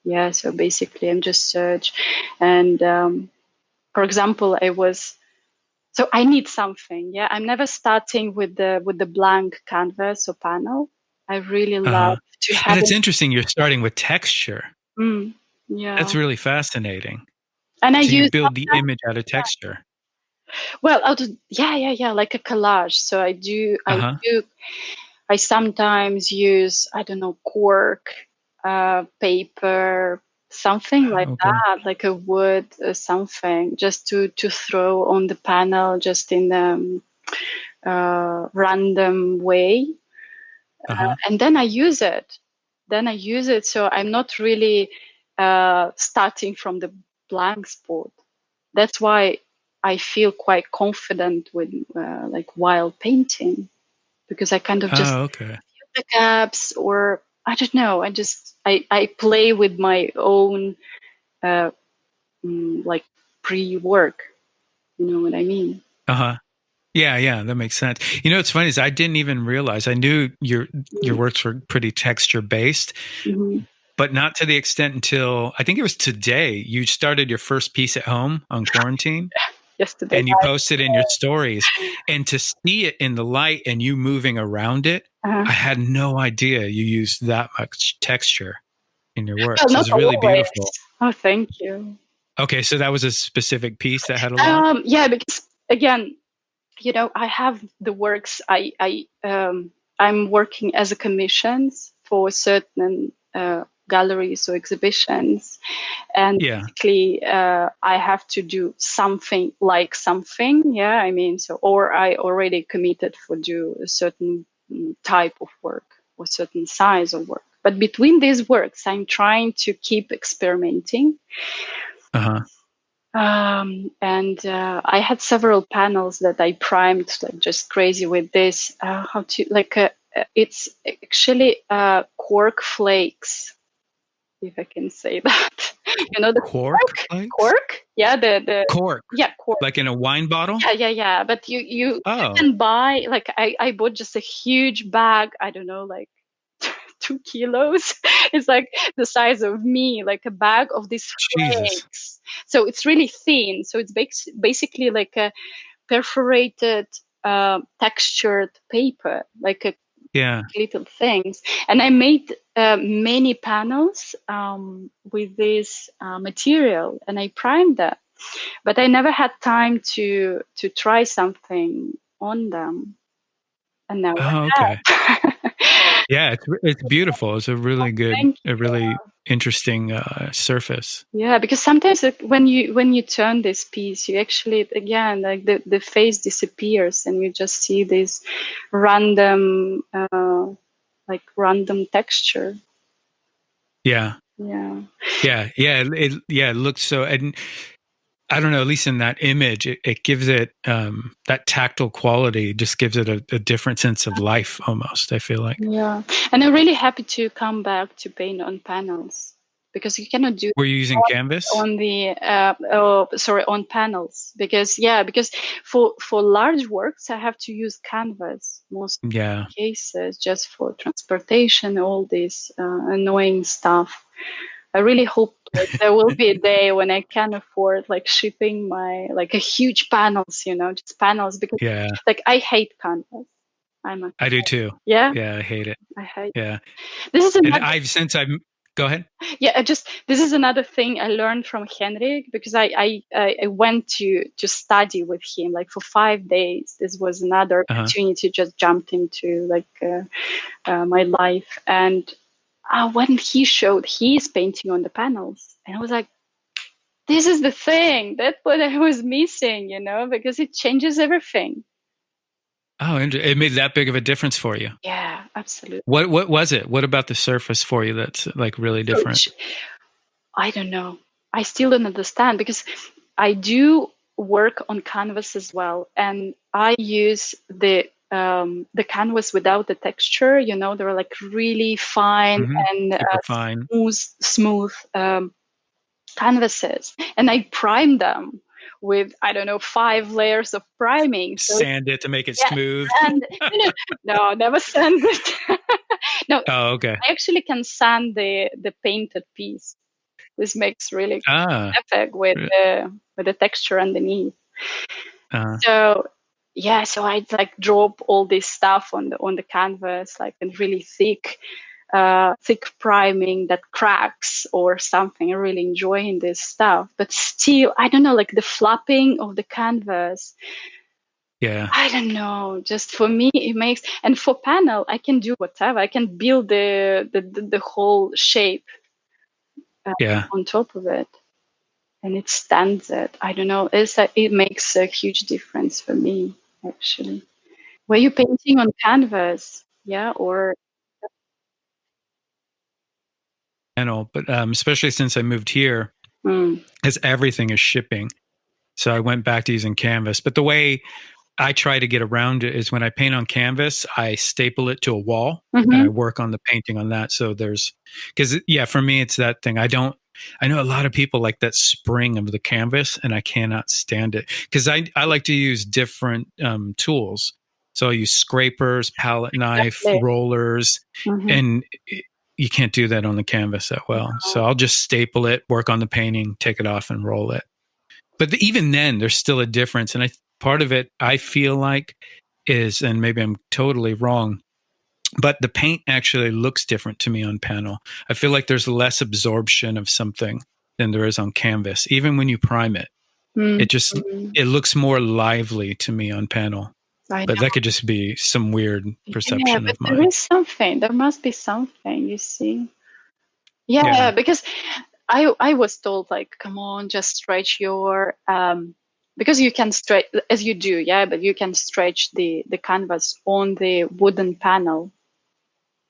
Yeah, so basically I'm just search. And for example, I need something. Yeah, I'm never starting with the blank canvas or panel. I really love to have And it's it. interesting, you're starting with texture. Yeah. That's really fascinating. And I So you use build the image out of texture. well, yeah, like a collage. So I sometimes use, I don't know, cork, paper, something like that, like a wood or something, just to throw on the panel, just in a random way. And then I use it. So I'm not really starting from the blank spot. That's why I feel quite confident with like while painting, because I kind of just fill the gaps, or I don't know. I play with my own like pre-work. You know what I mean? Yeah, that makes sense. You know, what's funny is I didn't even realize. I knew your works were pretty texture based, but not to the extent until I think it was today. You started your first piece at home on quarantine. Yesterday And you night. posted in your stories, and to see it in the light and you moving around it, I had no idea you used that much texture in your work. Well, So not it's really always. beautiful. Oh, thank you. Okay, so that was a specific piece that had a lot. Yeah, because again, I have the works. I'm working as a commissions for certain galleries or exhibitions. And basically, I have to do something like something. Yeah, I mean, so, or I already committed for do a certain type of work or certain size of work. But between these works, I'm trying to keep experimenting. And I had several panels that I primed like just crazy with this. It's actually cork flakes, if I can say that. You know the cork? Cork? Yeah, the cork. Yeah, cork. Like in a wine bottle? Yeah. But you can buy, like, I bought just a huge bag, I don't know, like 2 kilos. It's like the size of me, like a bag of these flakes. So it's really thin. So it's basically like a perforated, textured paper, like a little things. And I made many panels with this material, and I primed them. But I never had time to try something on them. And now yeah, it's beautiful. It's a really good, a really interesting surface. Yeah, because sometimes when you turn this piece, you actually, again, like the face disappears and you just see this random texture. It looks so, and I don't know, at least in that image, it gives it that tactile quality, just gives it a different sense of life almost, I feel like. Yeah. And I'm really happy to come back to paint on panels, because you cannot do. Were you using canvas? On panels, because for large works I have to use canvas most cases, just for transportation, all this annoying stuff. I really hope there will be a day when I can afford like shipping my like a huge panels, just panels, because like I hate canvas. I do too. Yeah, I hate it. I hate. Yeah, this is another. And go ahead. Yeah, this is another thing I learned from Henrik, because I went to study with him like for 5 days. This was another opportunity, just jumped into like my life. And when he showed his painting on the panels, and I was like, this is the thing, that's what I was missing, because it changes everything. Oh, it made that big of a difference for you? Yeah, absolutely. What was it? What about the surface for you that's like really different? I don't know. I still don't understand, because I do work on canvas as well, and I use the canvas without the texture. They're like really fine and fine, smooth canvases, and I prime them with, I don't know, 5 layers of priming. Sand it to make it smooth. And no, never sand it. No. Oh, okay. I actually can sand the painted piece. This makes really effect with the texture underneath. So I like drop all this stuff on the canvas, like in really thick priming that cracks or something. I'm really enjoying this stuff, but still, I don't know, like the flapping of the canvas. Yeah, I don't know. Just for me, it makes, and for panel, I can do whatever. I can build the whole shape on top of it, and it stands it. I don't know. It makes a huge difference for me, actually. Were you painting on canvas? Yeah, or panel, but especially since I moved here, as everything is shipping, so I went back to using canvas. But the way I try to get around it is when I paint on canvas, I staple it to a wall and I work on the painting on that. So because for me, it's that thing. I know a lot of people like that spring of the canvas, and I cannot stand it, because I like to use different tools. So I use scrapers, palette knife, rollers, and you can't do that on the canvas that well. So I'll just staple it, work on the painting, take it off and roll it. But even then, there's still a difference. And part of it, I feel like, is, and maybe I'm totally wrong, but the paint actually looks different to me on panel. I feel like there's less absorption of something than there is on canvas. Even when you prime it, it looks more lively to me on panel. But that could just be some weird perception of mine. There is something. There must be something, you see. Yeah, because I was told like, come on, just stretch your because you can stretch as you do, yeah, but you can stretch the canvas on the wooden panel.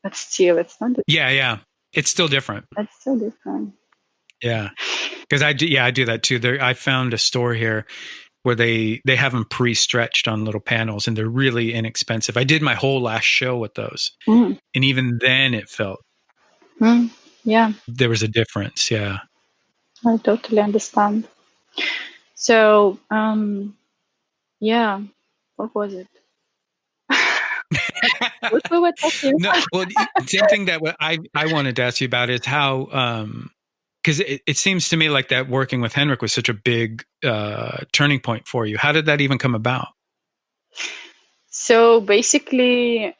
But still, it's not. Yeah. It's still different. It's so different. Yeah. Because I do that too. I found a store here where they have them pre-stretched on little panels, and they're really inexpensive. I did my whole last show with those, Mm. and even then it felt Yeah, there was a difference. Yeah. I totally understand. So, yeah, what was it? What we were talking No, about? well, same thing that I wanted to ask you about is how because it seems to me like that working with Henrik was such a big turning point for you. How did that even come about? So basically,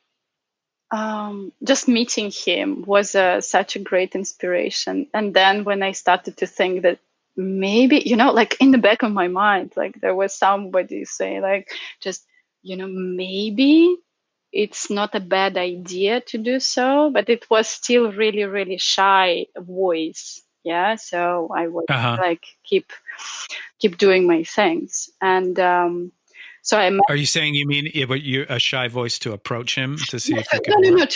just meeting him was such a great inspiration. And then when I started to think that maybe, like in the back of my mind, like there was somebody saying, like, just, maybe it's not a bad idea to do so, but it was still really, really shy voice. Yeah. So I would Uh-huh. like keep doing my things. And so I Are you saying you mean you a shy voice to approach him to see if it could no, work?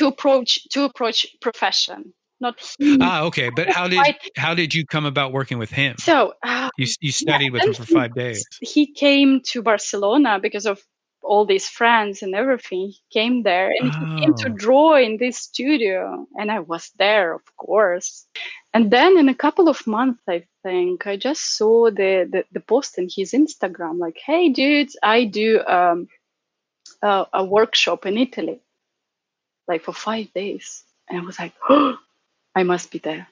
to approach profession, not him. Ah, okay. But Quite how did you come about working with him? so. You Yeah, studied with then him for 5 days. he came to Barcelona because of all these friends and everything. He came there and he came to Oh, draw in this studio, and I was there, of course. And then in a couple of months, I think I just saw the post in his Instagram, like, "Hey, dudes, I do a workshop in Italy, like for 5 days," and I was like, "Oh, I must be there.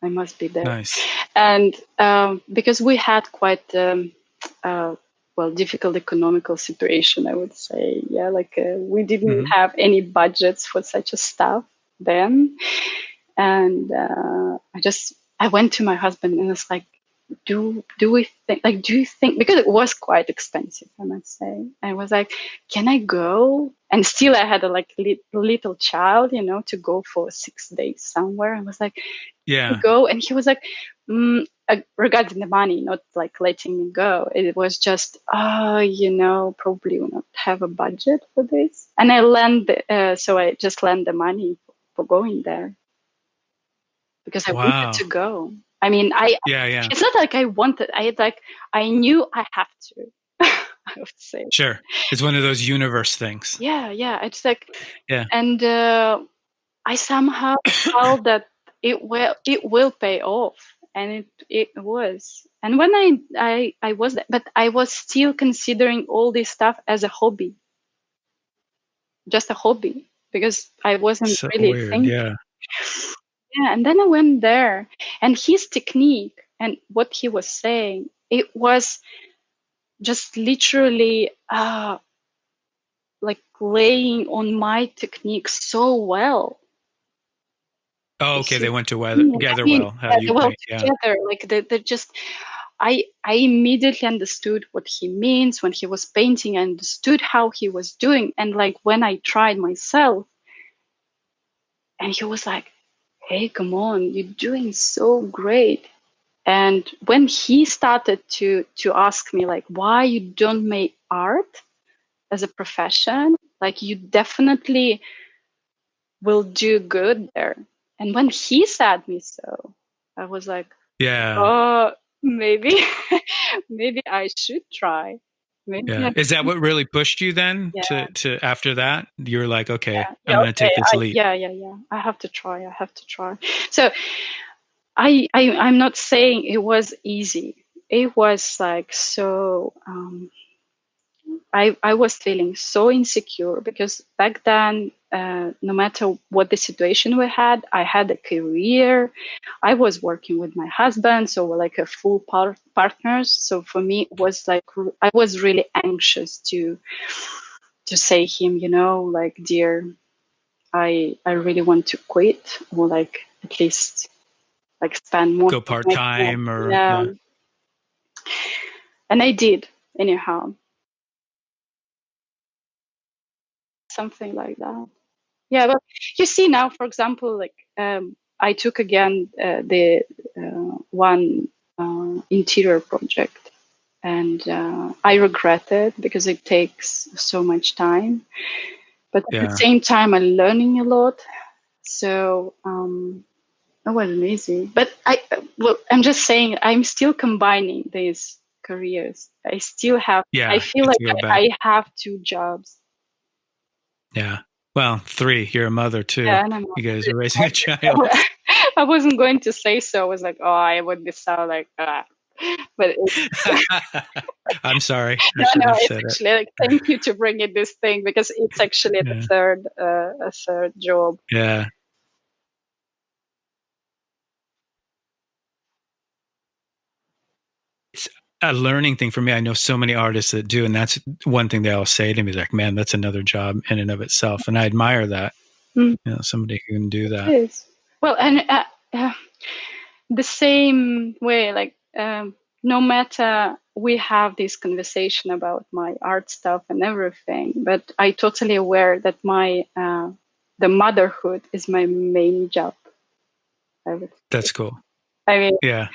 I must be there." nice. And because we had quite uh, difficult economical situation, I would say, yeah, like we didn't Hmm. have any budgets for such a stuff then. And I went to my husband and was like, do you think, because it was quite expensive, I must say, I was like, can I go? And still I had a like little child, to go for 6 days somewhere. I was like, Yeah. go. And he was like, regarding the money, not like letting me go, it was just probably will not have a budget for this. And so I just lent the money for going there because I wanted to Wow. go. I mean, I Yeah. it's not like I wanted, I knew I have to. I would say. Sure. It's one of those universe things. Yeah, it's like, Yeah. and I somehow felt that it will pay off, and it was. And when I was there, but I was still considering all this stuff as a hobby, just a hobby, because I wasn't So really weird. thinking. Yeah. Yeah, and then I went there, and his technique and what he was saying, it was just literally like laying on my technique so well. Oh, You okay. see They what went I mean? I together mean, well. How yeah, you they were paint. Yeah. together. Like they're just. I immediately understood what he means when he was painting. I understood how he was doing, and like when I tried myself, and he was like, "Hey, come on, you're doing so great." And when he started to ask me like, "Why you don't make art as a profession? Like you definitely will do good there." And when he said me so, I was like, Yeah. "Oh, maybe, maybe I should try. Maybe Yeah. I Is that should." what really pushed you then Yeah, to after that? You're like, okay, yeah. I'm going to Okay. take this leap. Yeah. I have to try. I have to try. So I'm not saying it was easy. It was like so. I was feeling so insecure because back then, no matter what the situation we had, I had a career. I was working with my husband, so we're like a full partners. So for me, it was like I was really anxious to say him, like, dear, I really want to quit, or like at least like spend most Go of part my time. time or Yeah, yeah. and I did anyhow, something like that. Yeah, but you see now, for example, like I took again the one interior project, and I regret it because it takes so much time. But at the same time, I'm learning a lot. So it wasn't easy. But I'm just saying, I'm still combining these careers. I still have. I feel like I have two jobs. Yeah. Well, 3. You're a mother too. Yeah, and I'm you guys are raising a child. I wasn't going to say so. I was like, oh, I would sound like that. But I'm sorry. No, it's actually like, thank you to bring in this thing, because it's actually the third job. Yeah. It's a learning thing for me. I know so many artists that do, and that's one thing they all say to me, like, man, that's another job in and of itself. And I admire that. You know, somebody who can do that. It is. Well, and the same way, like, no matter, we have this conversation about my art stuff and everything, but I totally aware that my the motherhood is my main job. That's cool. I mean, yeah,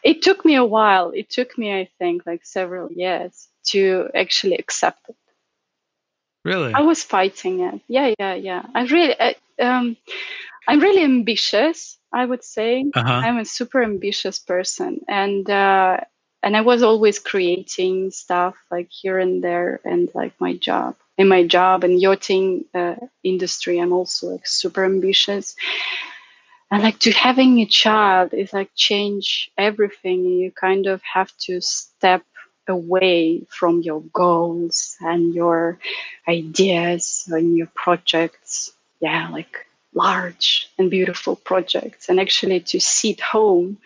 it took me a while. It took me, I think, like several years to actually accept it. Really? I was fighting it. Yeah. I'm really ambitious, I would say. I'm a super ambitious person, and I was always creating stuff like here and there, and like my job and yachting industry, I'm also like super ambitious. And like, to having a child is like change everything. You kind of have to step away from your goals and your ideas and your projects. Yeah, like large and beautiful projects, and actually to sit home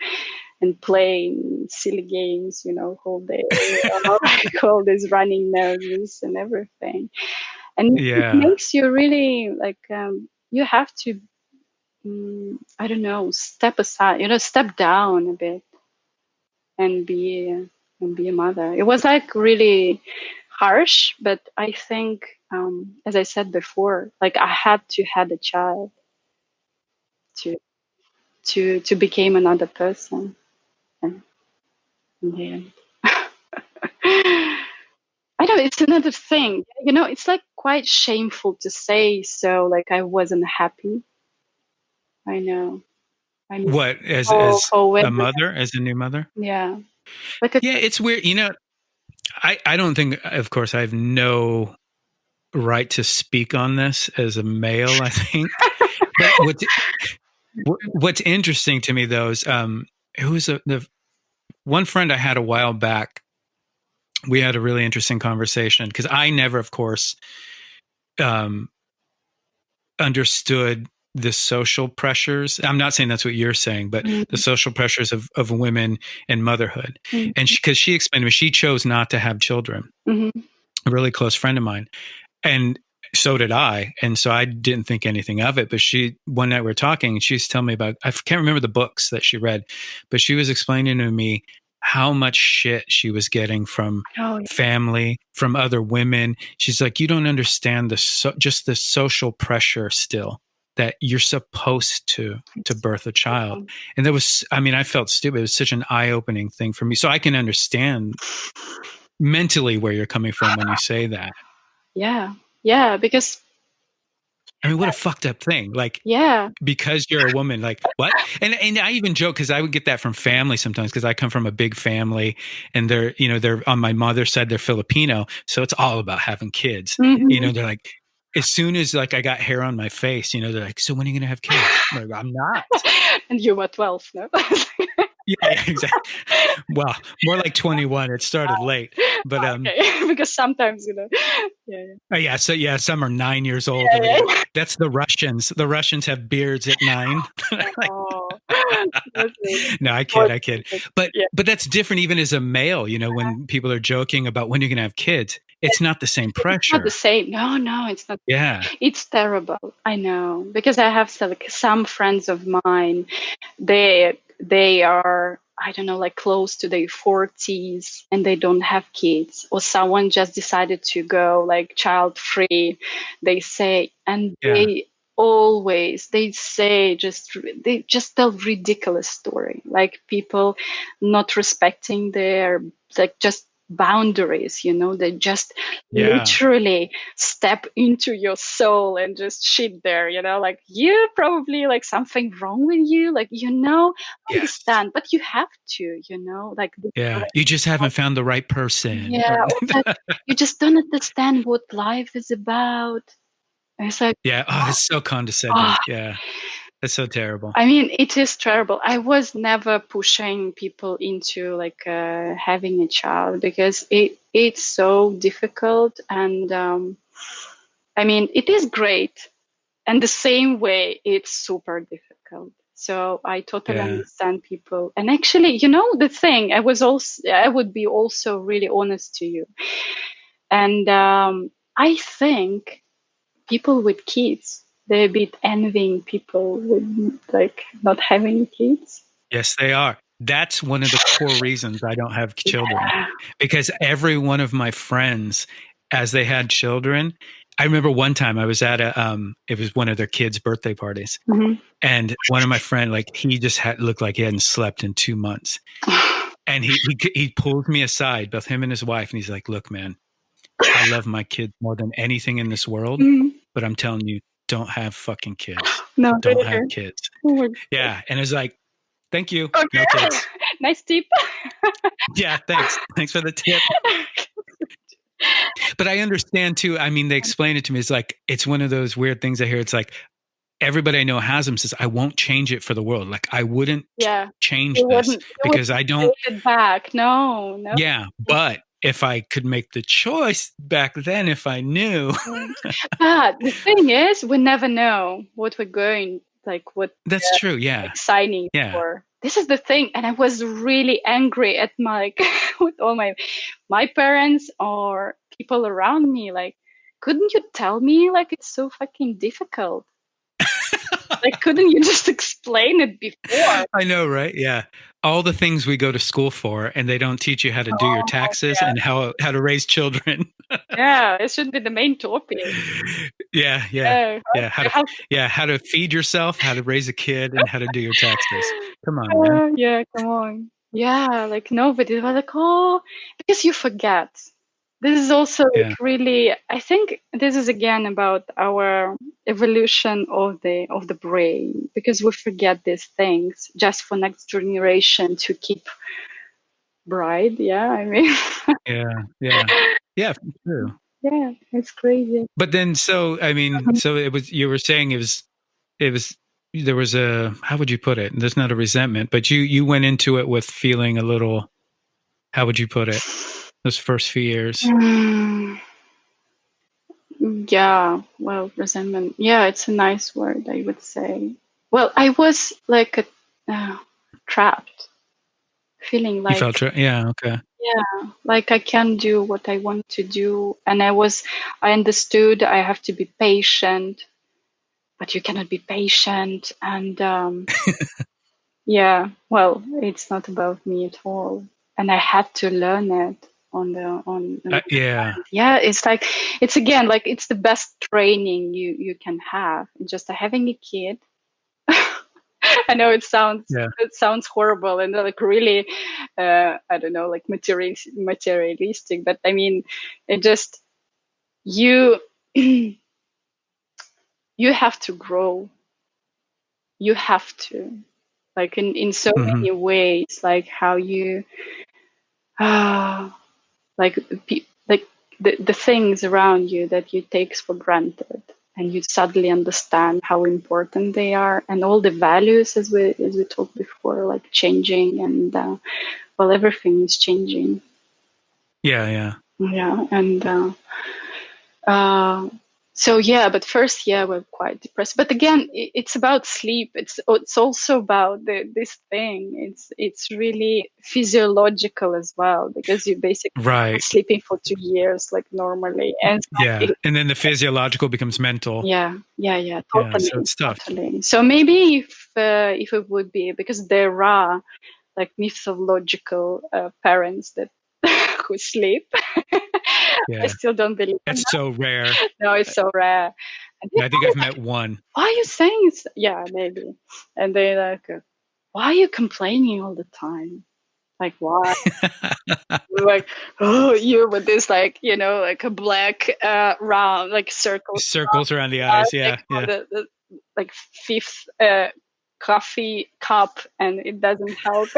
and play silly games, whole day, like all these running noses and everything. And it makes you really like, you have to, I don't know, step aside, step down a bit and be a mother. It was like really harsh, but I think, as I said before, like I had to have a child to become another person. And in the end, I know it's another thing. It's like quite shameful to say so. Like I wasn't happy. I know. What, as a mother, as a new mother? Yeah. It's weird. I don't think, of course, I have no right to speak on this as a male, I think. But what's interesting to me, though, is who was the one friend I had a while back. We had a really interesting conversation because I never, of course, understood the social pressures. I'm not saying that's what you're saying, but the social pressures of women and motherhood. And because she explained to me, she chose not to have children. A really close friend of mine. And so did I. And so I didn't think anything of it. But one night we were talking, and she was telling me about, I can't remember the books that she read, but she was explaining to me how much shit she was getting from family, from other women. She's like, you don't understand just the social pressure still that you're supposed to birth a child. And I felt stupid. It was such an eye-opening thing for me. So I can understand mentally where you're coming from when you say that. Yeah, because I mean, what a fucked up thing. Like, because you're a woman, like, what? And I even joke, because I would get that from family sometimes, because I come from a big family, and they're on my mother's side, they're Filipino. So it's all about having kids. They're like, as soon as like I got hair on my face, they're like, so when are you going to have kids? I'm like, I'm not. And you were 12, no? Yeah, exactly. Well, more like 21. It started late, but because sometimes so some are 9 years old. That's the Russians. The Russians have beards at 9. No, I kid. But that's different even as a male. When people are joking about when you're going to have kids, it's not the same pressure. It's not the same. No, it's not. Yeah, it's terrible. I know, because I have some friends of mine. They are, I don't know, like close to their 40s, and they don't have kids, or someone just decided to go like child free, they say, and they always they just tell ridiculous story, like people not respecting their like just boundaries, they just Yeah. literally step into your soul and just shit there, like you probably like something wrong with you, like Yes. understand, but you have to, like Yeah. You just haven't found the right person. yeah, or like you just don't understand what life is about. And it's like, Yeah. Oh, that's so oh, condescending. Yeah. That's so terrible. I mean, it is terrible. I was never pushing people into like having a child because it's so difficult, and I mean, it is great, and the same way it's super difficult. So I totally Yeah. understand people. And actually, the thing, I would be also really honest to you, and I think people with kids, they're a bit envying people with like not having kids. Yes, they are. That's one of the core reasons I don't have children, Yeah. because every one of my friends, as they had children, I remember one time I was at it was one of their kids' birthday parties, Mhm. and one of my friend, like, he just had looked like he hadn't slept in 2 months, and he pulled me aside, both him and his wife, and he's like, "Look, man, I love my kids more than anything in this world, Mhm. but I'm telling you, don't have fucking kids. No, Don't have really. kids." Oh my Yeah, and it's like, "Thank you, God. no Okay. kids." Nice tip. Yeah, thanks for the tip. But I understand too. I mean, they explain it to me. It's like, it's one of those weird things I hear. It's like, everybody I know has them, says, I won't change it for the world. Like, I wouldn't Yeah. change It this wouldn't it because wouldn't I don't. take it back. No, no. Yeah, but if I could make the choice back then, if I knew. Mm. But the thing is, we never know what we're going, like what That's true. Yeah. like signing Yeah. for. This is the thing, and I was really angry at my with all my parents or people around me. Like, couldn't you tell me? Like, it's so fucking difficult. Like, couldn't you just explain it before? I know, right? Yeah. All the things we go to school for, and they don't teach you how to do your Oh, taxes yeah, and how to raise children. yeah. It should be the main topic. Yeah, yeah, Yeah, yeah. how, How to feed yourself, how to raise a kid, and how to do your taxes. Come on, man. yeah, come on. Yeah, like nobody was like, oh, because you forget. This is also Yeah, like really, I think this is again about our evolution of the brain, because we forget these things just for next generation to keep bright. Yeah, I mean, yeah, yeah, yeah. For sure. yeah, it's crazy. But then, so I mean, so it was. You were saying it was. There was a. How would you put it? There's not a resentment, but you went into it with feeling a little. How would you put it? Those first few years. Mm, yeah, well, resentment. Yeah, it's a nice word, I would say. Well, I was like trapped, feeling You like, felt. Yeah. Okay. yeah, like I can't do what I want to do. And I understood I have to be patient, but you cannot be patient. And yeah, well, it's not about me at all. And I had to learn it on Yeah. yeah, it's like, it's again, like it's the best training you can have. Just having a kid. I know Yeah. it sounds horrible and like really, I don't know, like materialistic. But I mean, it just you you have to grow. You have to, like in so Hmm. many ways, like how you like like the things around you that you take for granted, and you suddenly understand how important they are, and all the values, as we talked before, like changing, and well, everything is changing. Yeah. Yeah. Yeah, and uh, so yeah, but first, yeah, we're quite depressed. But again, it's about sleep. It's also about this thing. It's really physiological as well, because you basically Right. sleeping for 2 years like normally, and so Yeah. And then the physiological becomes mental. yeah, yeah, yeah, Yeah. So totally, it's tough. totally. So maybe if it would be, because there are like mythological parents that who sleep. I Yeah. still don't believe in That's so rare. that. No, it's so rare. And I think I've met one. why are you saying it's, yeah, maybe. And they like, why are you complaining all the time? Like, why? We're like, oh, you with this, like, like a black round, like circles, Circles around the eyes. like Yeah, on yeah. the like fifth coffee cup, and it doesn't help.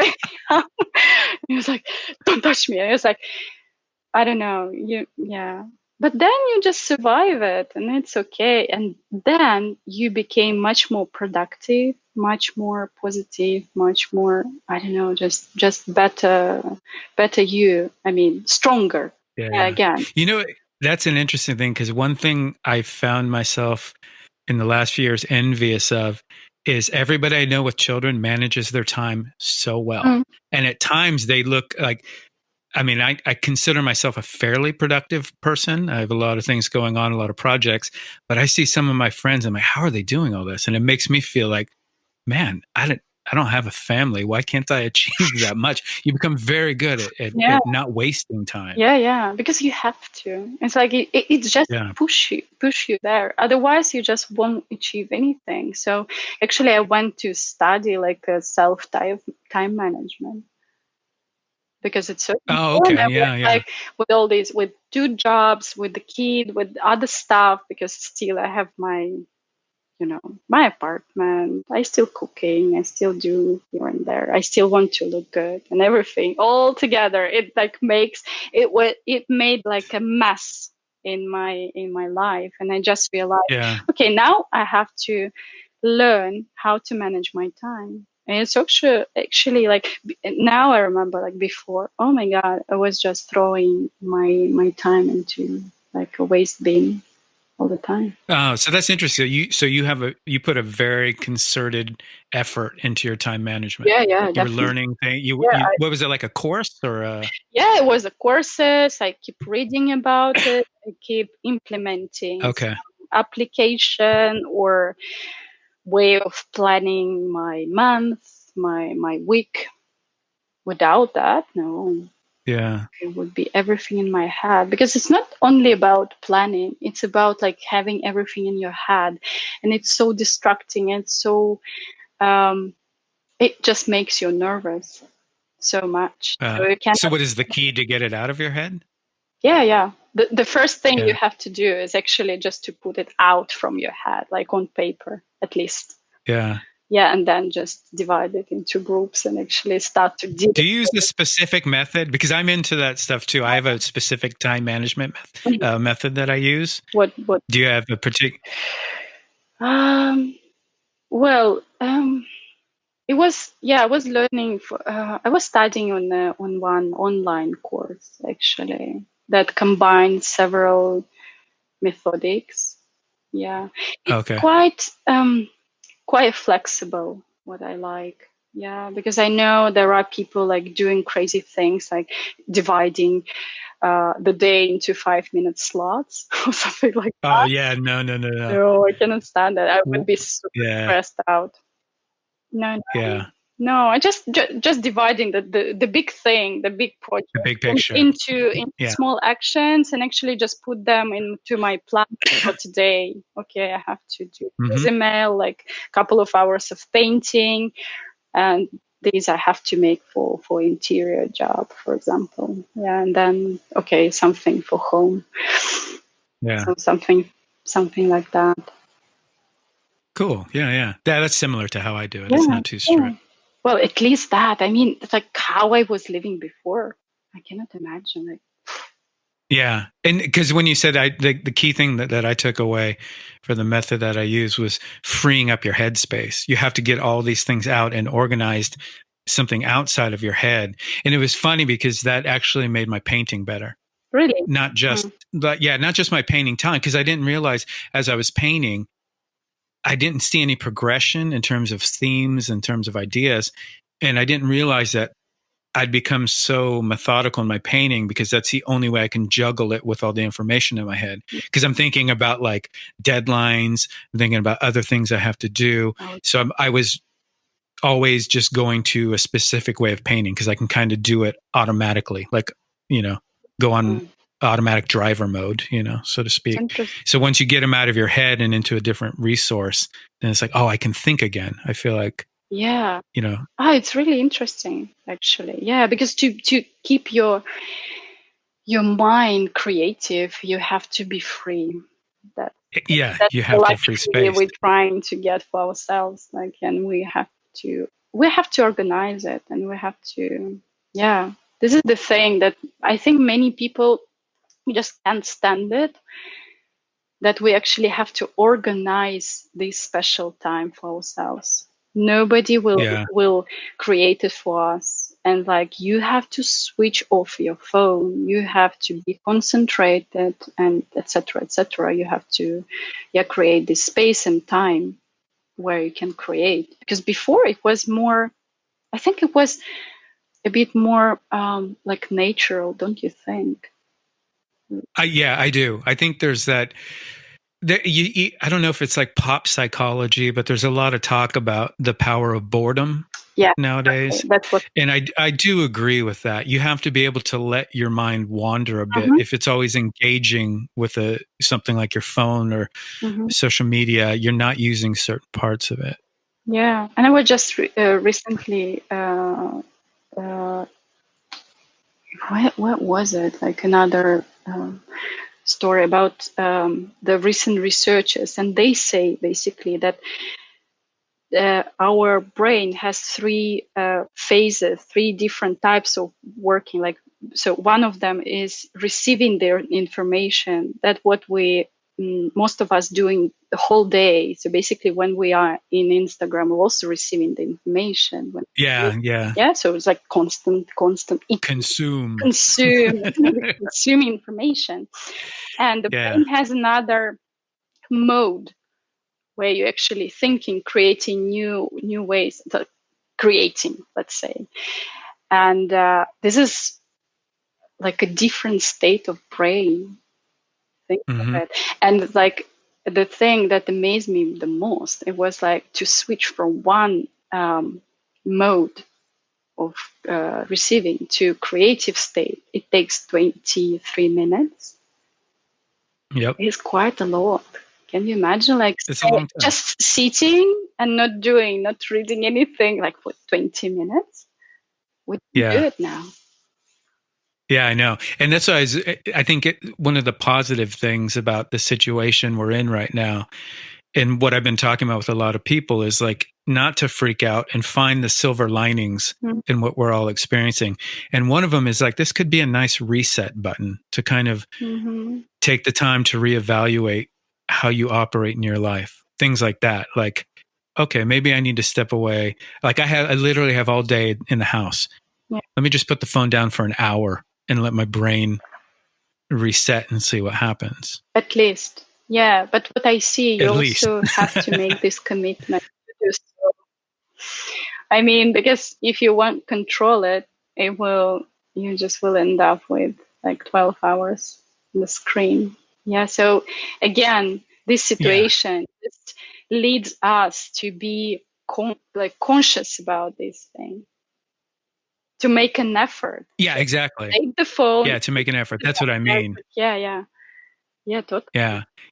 He was like, don't touch me. And it was like, I don't know, yeah. But then you just survive it and it's okay. And then you became much more productive, much more positive, much more, I don't know, just better you. I mean, stronger. Yeah, Yeah, yeah. again. You know, that's an interesting thing because one thing I found myself in the last few years envious of is everybody I know with children manages their time so well. Mm. And at times they look like, I mean, I consider myself a fairly productive person. I have a lot of things going on, a lot of projects, but I see some of my friends, I'm like, how are they doing all this? And it makes me feel like, man, I don't have a family. Why can't I achieve that much? You become very good Yeah. at not wasting time. Yeah, because you have to. It's like it just Yeah. push you there. Otherwise, you just won't achieve anything. So actually, I went to study like a self time management because it's so Oh, important. okay. And Yeah, yeah. like with all these, with 2 jobs, with the kid, with other stuff, because still I have my my apartment. I still cooking. I still do here and there. I still want to look good and everything all together. It like makes it made like a mess in my life, and I just realized, Yeah. okay, now I have to learn how to manage my time. And it's actually like now I remember, like before, oh my god, I was just throwing my time into like a waste bin all the time. Oh, so that's interesting. You put a very concerted effort into your time management. Yeah, You were definitely. learning things. Yeah, What was it, like a course or a? yeah, it was a courses. I keep reading about it. I keep implementing Okay. some application or way of planning my month, my week. Without that, no, Yeah. it would be everything in my head, because it's not only about planning. It's about like having everything in your head, and it's so distracting. It's so it just makes you nervous so much. So you So cannot. what is the key to get it out of your head? Yeah. The first thing you Yeah. have to do is actually just to put it out from your head, like on paper, at least. Yeah. Yeah, and then just divide it into groups and actually start to deal Do you use with a it. specific method? Because I'm into that stuff too. I have a specific time management method that I use. What? Do you have a particular? Um. Well. It was, yeah. I was learning. I was studying on one online course actually that combined several methodics. Yeah, it's Okay. quite flexible, what I like. Yeah, because I know there are people like doing crazy things, like dividing the day into 5 minute slots or something like Oh that. yeah. No. No. No. No. No, I cannot stand that. I would be super Yeah. stressed out. No, Yeah. no, I just dividing the big thing, the big project The big picture. into Yeah. small actions, and actually just put them into my plan for today. Okay, I have to do Hmm. this email, like a couple of hours of painting, and these I have to make for interior job, for example. Yeah, and then okay, something for home, Yeah. so something like that. Cool. Yeah. Yeah. That's similar to how I do it. It's Yeah, not too yeah. strict. Well, at least that. I mean, it's like how I was living before. I cannot imagine. Like, Yeah. And because when you said the key thing that I took away for the method that I use was freeing up your headspace. You have to get all these things out and organized something outside of your head. And it was funny because that actually made my painting better. really? Not just, Mm. but yeah, not just my painting time. Because I didn't realize as I was painting, I didn't see any progression in terms of themes, in terms of ideas. And I didn't realize that I'd become so methodical in my painting because that's the only way I can juggle it with all the information in my head. Because I'm thinking about like deadlines, I'm thinking about other things I have to do. Oh, So I was always just going to a specific way of painting because I can kind of do it automatically, like, you know, go on mm. automatic driver mode, so to speak. So once you get them out of your head and into a different resource, then it's like, oh, I can think again. I feel like, it's really interesting, actually. Yeah, because to keep your mind creative, you have to be free. That's you have to free space. We're trying to get for ourselves, like, and we have to organize it, and we have to. Yeah, this is the thing that I think many people just can't stand it. That we actually have to organize this special time for ourselves. Nobody will create it for us. And like, you have to switch off your phone. You have to be concentrated, and etc. etc. You have to create this space and time where you can create. Because before it was more, I think it was a bit more like natural, don't you think? Yeah, I do. I think there's that. I don't know if it's like pop psychology, but there's a lot of talk about the power of boredom nowadays. And I do agree with that. You have to be able to let your mind wander a bit. If it's always engaging with something like your phone or social media, you're not using certain parts of it. Yeah, and I was just recently. What was it? Like another story about the recent researchers, and they say basically that our brain has three phases, three different types of working. Like, so one of them is receiving their information. That what we most of us doing the whole day. So basically, when we are in Instagram, we're also receiving the information. So it's like constant consume information, and the brain has another mode where you're actually thinking, creating new ways, creating, let's say, and this is like a different state of brain. Think of it. And like, the thing that amazed me the most, it was like to switch from one mode of receiving to creative state. It takes 23 minutes. Yep, it's quite a lot. Can you imagine, like, it's a long time. Just sitting and not reading anything, like for 20 minutes? We can do it now. Yeah, I know. And that's why I think one of the positive things about the situation we're in right now, and what I've been talking about with a lot of people, is like not to freak out and find the silver linings in what we're all experiencing. And one of them is like, this could be a nice reset button to kind of take the time to reevaluate how you operate in your life. Things like that. Like, okay, maybe I need to step away. Like I literally have all day in the house. Yeah. Let me just put the phone down for an hour and let my brain reset and see what happens. At least. Yeah. But what I see, you also have to make this commitment to do so. I mean, because if you won't control it, you just will end up with like 12 hours on the screen. Yeah. So again, this situation just leads us to be conscious about this thing. To make an effort. Yeah, exactly. Take the phone. Yeah, to make an effort. That's what I mean. Yeah, totally.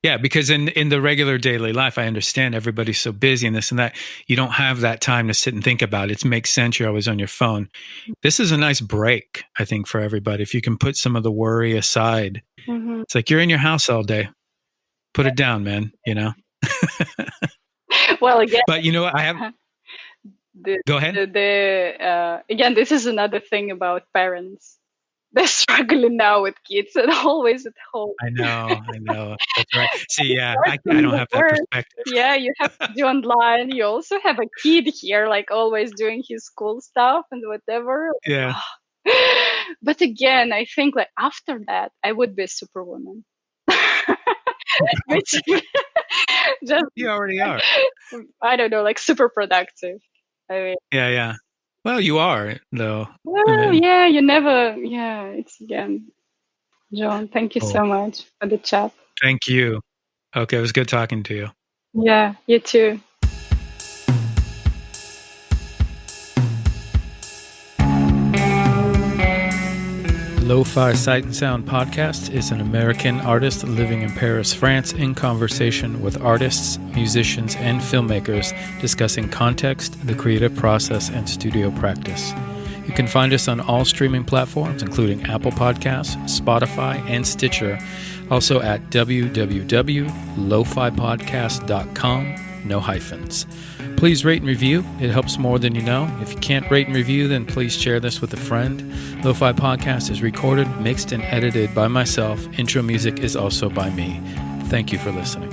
Yeah, because in the regular daily life, I understand everybody's so busy and this and that. You don't have that time to sit and think about it. It makes sense. You're always on your phone. This is a nice break, I think, for everybody. If you can put some of the worry aside. It's like you're in your house all day. Put it down, man, Well, again. But you know what? I have... Go ahead. Again, this is another thing about parents. They're struggling now with kids and always at home. I know. That's right. See, I don't have that perspective. Yeah, you have to do online. You also have a kid here, like always doing his school stuff and whatever. Yeah. But again, I think like after that, I would be a superwoman. Just, you already are. I don't know, like super productive. I mean, yeah. Well, you are, though. Well, yeah, you never. Yeah, it's again. John, thank you so much for the chat. Thank you. Okay, it was good talking to you. Yeah, you too. Lo-Fi Sight and Sound Podcast is an American artist living in Paris, France, in conversation with artists, musicians, and filmmakers discussing context, the creative process, and studio practice. You can find us on all streaming platforms, including Apple Podcasts, Spotify, and Stitcher. Also at www.lofipodcast.com, no hyphens. Please rate and review. It helps more than you know. If you can't rate and review, then please share this with a friend. Lo-Fi Podcast is recorded, mixed, and edited by myself. Intro music is also by me. Thank you for listening.